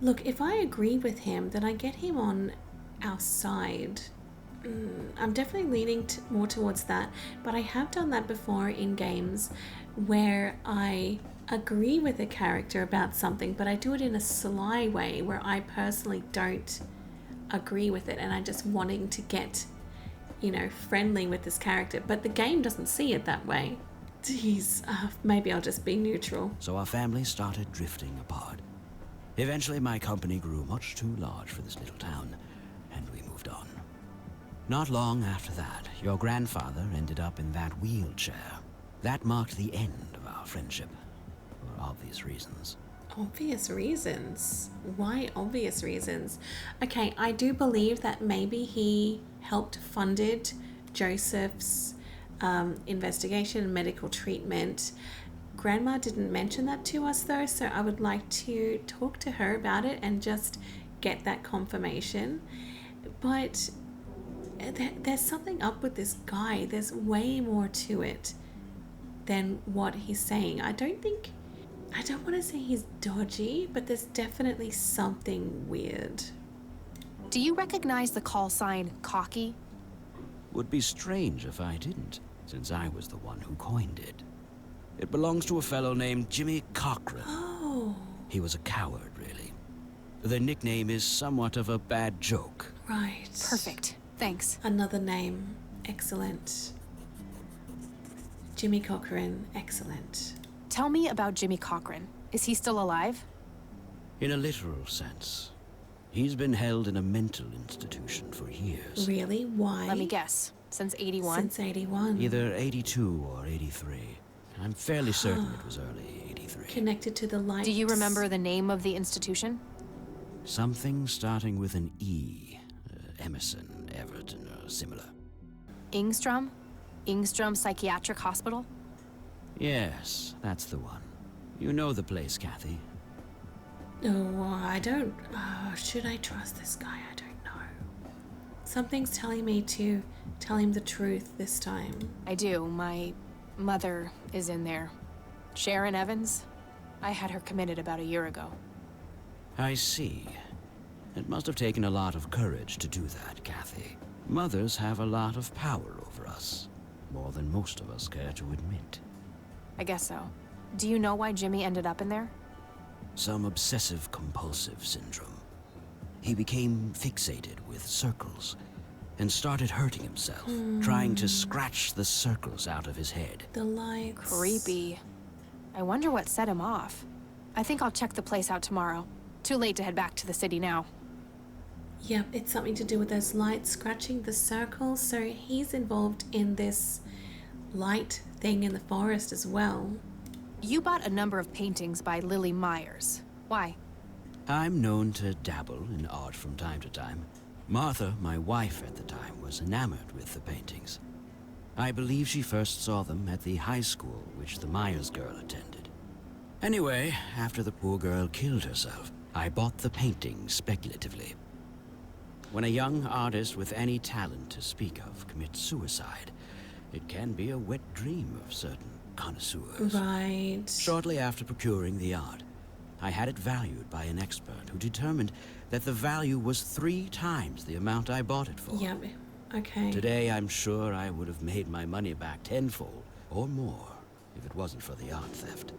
Look, if I agree with him, then I get him on our side. I'm definitely leaning more towards that, but I have done that before in games where I agree with a character about something, but I do it in a sly way where I personally don't agree with it and I'm just wanting to get, friendly with this character, but the game doesn't see it that way. Jeez, maybe I'll just be neutral. So our family started drifting apart. Eventually my company grew much too large for this little town, and we moved on. Not long after that, your grandfather ended up in that wheelchair. That marked the end of our friendship, for obvious reasons. Obvious reasons? Why obvious reasons? Okay, I do believe that maybe he helped funded Joseph's investigation and medical treatment. Grandma didn't mention that to us though, so I would like to talk to her about it and just get that confirmation. But there's something up with this guy. There's way more to it than what he's saying. I don't want to say he's dodgy, but there's definitely something weird. Do you recognize the call sign Cocky? Would be strange if I didn't, since I was the one who coined it. It belongs to a fellow named Jimmy Cochran. Oh. He was a coward, really. The nickname is somewhat of a bad joke. Right. Perfect. Thanks. Another name. Excellent. Jimmy Cochran. Excellent. Tell me about Jimmy Cochran. Is he still alive? In a literal sense. He's been held in a mental institution for years. Really? Why? Let me guess. Since 81? Since 81. Either 82 or 83. I'm fairly certain it was early 83. Connected to the lights. Do you remember the name of the institution? Something starting with an E. Emerson, Everton, or similar. Ingstrom? Ingstrom Psychiatric Hospital? Yes, that's the one. You know the place, Kathy. Oh, I don't... should I trust this guy? I don't know. Something's telling me to tell him the truth this time. I do. My mother is in there. Sharon Evans? I had her committed about a year ago. I see. It must have taken a lot of courage to do that, Kathy. Mothers have a lot of power over us. More than most of us care to admit. I guess so. Do you know why Jimmy ended up in there? Some obsessive-compulsive syndrome. He became fixated with circles and started hurting himself, trying to scratch the circles out of his head. The lights. Creepy. I wonder what set him off. I think I'll check the place out tomorrow. Too late to head back to the city now. Yep, it's something to do with those lights scratching the circles. So he's involved in this light thing in the forest as well. You bought a number of paintings by Lily Myers. Why? I'm known to dabble in art from time to time. Martha, my wife at the time, was enamored with the paintings. I believe she first saw them at the high school which the Myers girl attended. Anyway, after the poor girl killed herself, I bought the paintings speculatively. When a young artist with any talent to speak of commits suicide, it can be a wet dream of certain connoisseurs. Right. Shortly after procuring the art, I had it valued by an expert who determined that the value was 3 times the amount I bought it for. Yep. Okay. Today, I'm sure I would have made my money back tenfold or more if it wasn't for the art theft.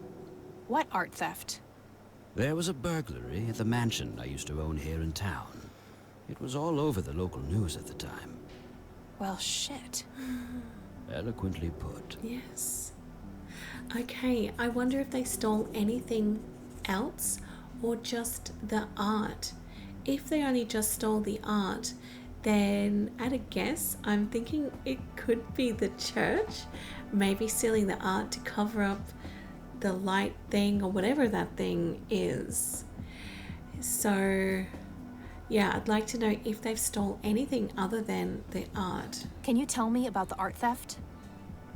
What art theft? There was a burglary at the mansion I used to own here in town. It was all over the local news at the time. Well, shit. Eloquently put. Yes. Okay, I wonder if they stole anything else or just the art. If they only just stole the art, then at a guess, I'm thinking it could be the church. Maybe stealing the art to cover up the light thing or whatever that thing is. So, yeah, I'd like to know if they've stole anything other than the art. Can you tell me about the art theft?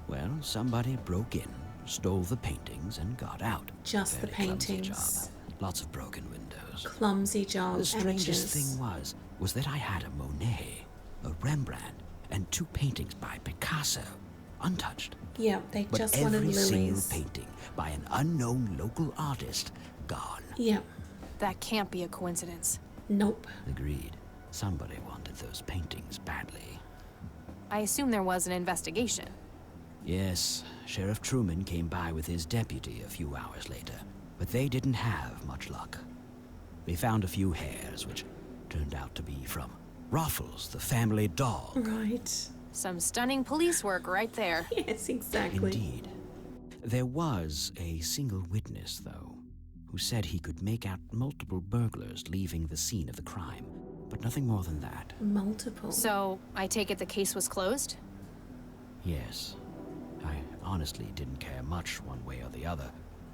Well, somebody broke in, stole the paintings, and got out. Just Very the paintings. clumsy job. Lots of broken windows. Clumsy job. The strangest amateurs. thing was that I had a Monet, a Rembrandt, and 2 paintings by Picasso, untouched. Yeah, they But just wanted every single lilies. painting by an unknown local artist, gone. Yep. That can't be a coincidence. Nope. Agreed. Somebody wanted those paintings badly. I assume there was an investigation. Yes, Sheriff Truman came by with his deputy a few hours later, but they didn't have much luck. They found a few hairs, which turned out to be from Ruffles, the family dog. Right. Some stunning police work right there. Yes, exactly. Indeed. There was a single witness, though, who said he could make out multiple burglars leaving the scene of the crime, but nothing more than that. Multiple. So, I take it the case was closed? Yes. I honestly didn't care much one way or the other,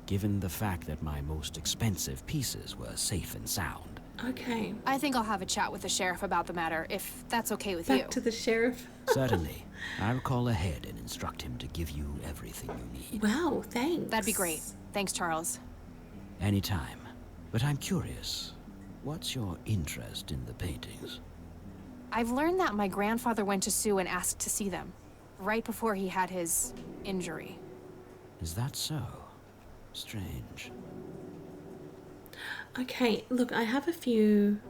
given the fact that my most expensive pieces were safe and sound. Okay. I think I'll have a chat with the sheriff about the matter, if that's okay with you. Back to the sheriff. Certainly. I'll call ahead and instruct him to give you everything you need. Wow, thanks. That'd be great. Thanks, Charles. Anytime. But I'm curious, what's your interest in the paintings? I've learned that my grandfather went to Sue and asked to see them, right before he had his injury. Is that so? Strange. Okay, look, I have a few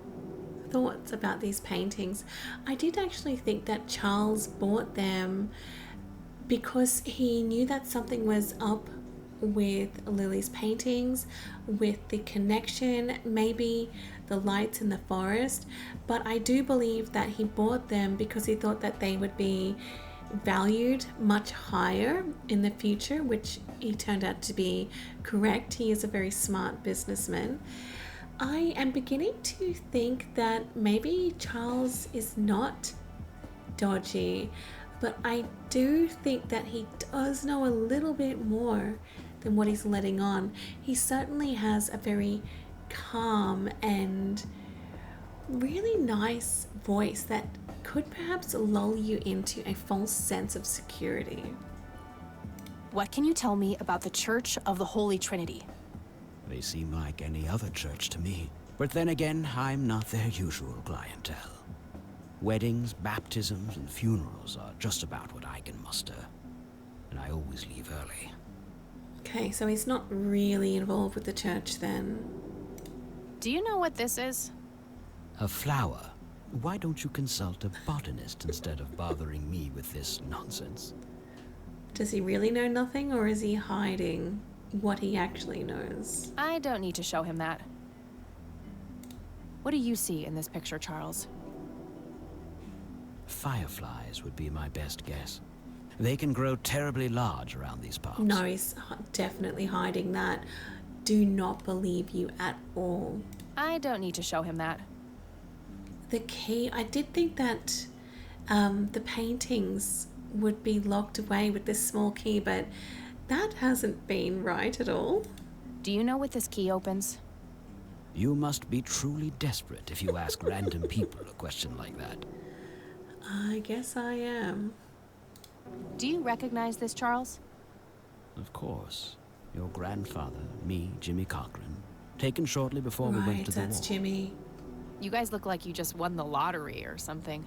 thoughts about these paintings. I did actually think that Charles bought them because he knew that something was up with Lily's paintings, with the connection, maybe the lights in the forest. But I do believe that he bought them because he thought that they would be valued much higher in the future, which he turned out to be correct. He is a very smart businessman. I am beginning to think that maybe Charles is not dodgy, but I do think that he does know a little bit more than what he's letting on. He certainly has a very calm and really nice voice that could perhaps lull you into a false sense of security. What can you tell me about the Church of the Holy Trinity? They seem like any other church to me. But then again, I'm not their usual clientele. Weddings, baptisms, and funerals are just about what I can muster. And I always leave early. Okay, so he's not really involved with the church then. Do you know what this is? A flower. Why don't you consult a botanist instead of bothering me with this nonsense? Does he really know nothing, or is he hiding what he actually knows? I don't need to show him that. What do you see in this picture, Charles? Fireflies would be my best guess. They can grow terribly large around these parts. No, he's definitely hiding that. Do not believe you at all. I don't need to show him that. The key, I did think that the paintings would be locked away with this small key, but that hasn't been right at all. Do you know what this key opens? You must be truly desperate if you ask random people a question like that. I guess I am. Do you recognize this, Charles? Of course. Your grandfather, me, Jimmy Cochran, taken shortly before we went to the war. Right, that's Jimmy. You guys look like you just won the lottery or something.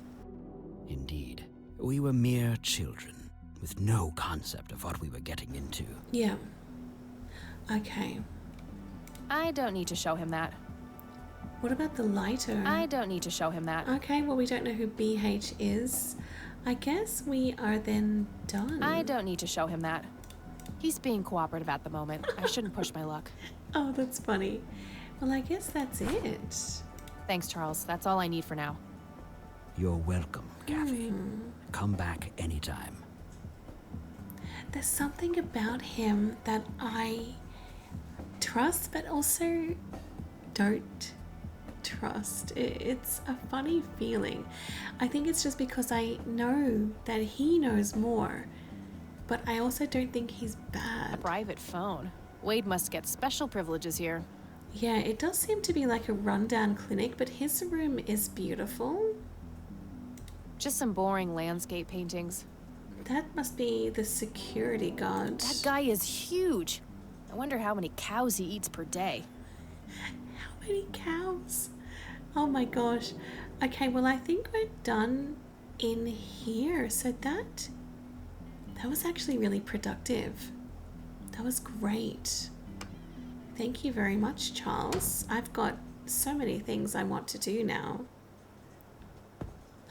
Indeed. We were mere children, with no concept of what we were getting into. Yeah. Okay. I don't need to show him that. What about the lighter? I don't need to show him that. Okay, well, we don't know who BH is. I guess we are then done. I don't need to show him that. He's being cooperative at the moment. I shouldn't push my luck. Oh, that's funny. Well, I guess that's it. Thanks, Charles. That's all I need for now. You're welcome, Kathy. Come back anytime. There's something about him that I trust, but also don't trust. It's a funny feeling. I think it's just because I know that he knows more, but I also don't think he's bad. A private phone. Wade must get special privileges here. Yeah, it does seem to be like a rundown clinic, but his room is beautiful. Just some boring landscape paintings. That must be the security guard. That guy is huge. I wonder how many cows he eats per day. How many cows? Oh my gosh. Okay, well, I think we're done in here. So that was actually really productive. That was great. Thank you very much, Charles. I've got so many things I want to do now.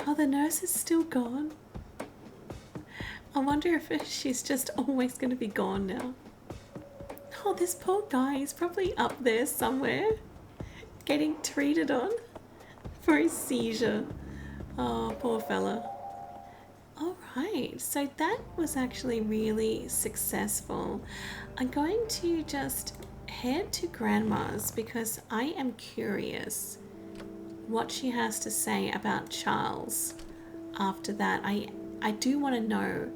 Oh, the nurse is still gone. I wonder if she's just always going to be gone now. Oh, this poor guy is probably up there somewhere getting treated on for his seizure. Oh, poor fella. All right, so that was actually really successful. I'm going to just head to Grandma's because I am curious what she has to say about Charles. After that, I do want to know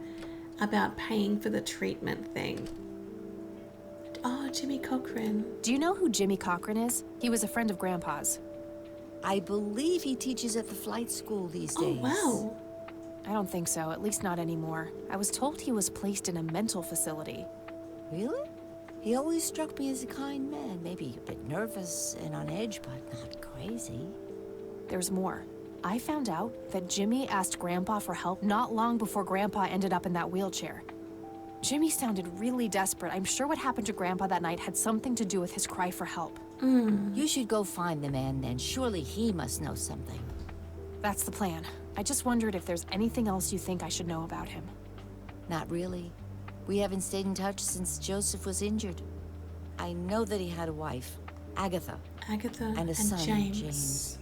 about paying for the treatment thing. Oh, Jimmy Cochran. Do you know who Jimmy Cochran is? He was a friend of Grandpa's. I believe he teaches at the flight school these days. Oh, wow. I don't think so, at least not anymore. I was told he was placed in a mental facility. Really? He always struck me as a kind man, maybe a bit nervous and on edge, but not crazy. There's more. I found out that Jimmy asked Grandpa for help not long before Grandpa ended up in that wheelchair. Jimmy sounded really desperate. I'm sure what happened to Grandpa that night had something to do with his cry for help. You should go find the man then. Surely he must know something. That's the plan. I just wondered if there's anything else you think I should know about him. Not really. We haven't stayed in touch since Joseph was injured. I know that he had a wife, Agatha. Agatha and a son, James.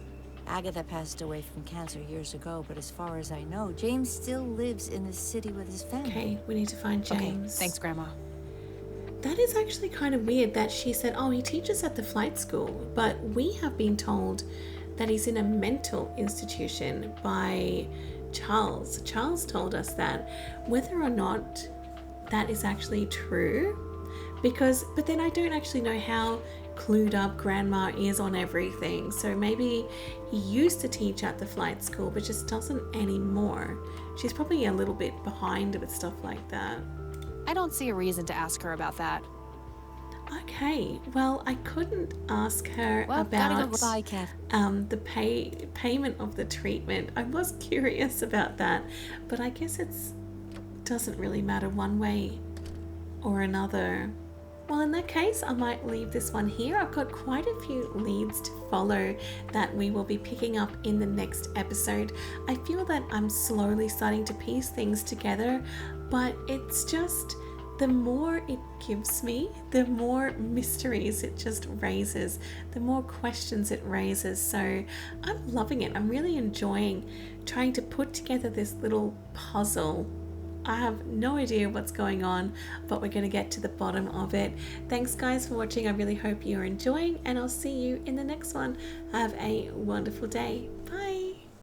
Agatha passed away from cancer years ago, but as far as I know, James still lives in the city with his family. Okay, we need to find James. Okay, thanks, Grandma. That is actually kind of weird that she said, oh, he teaches at the flight school, but we have been told that he's in a mental institution by Charles. Charles told us that. Whether or not that is actually true, but then I don't actually know how clued up Grandma is on everything. So maybe he used to teach at the flight school, but just doesn't anymore. She's probably a little bit behind with stuff like that. I don't see a reason to ask her about that. Okay, well, I couldn't ask her about gotta go. Bye, Kat. the payment of the treatment. I was curious about that, but I guess it doesn't really matter one way or another. Well, in that case, I might leave this one here. I've got quite a few leads to follow that we will be picking up in the next episode. I feel that I'm slowly starting to piece things together, but it's just the more it gives me, the more mysteries it just raises, the more questions it raises. So I'm loving it. I'm really enjoying trying to put together this little puzzle. I have no idea what's going on, but we're going to get to the bottom of it. Thanks guys for watching. I really hope you're enjoying, and I'll see you in the next one. Have a wonderful day.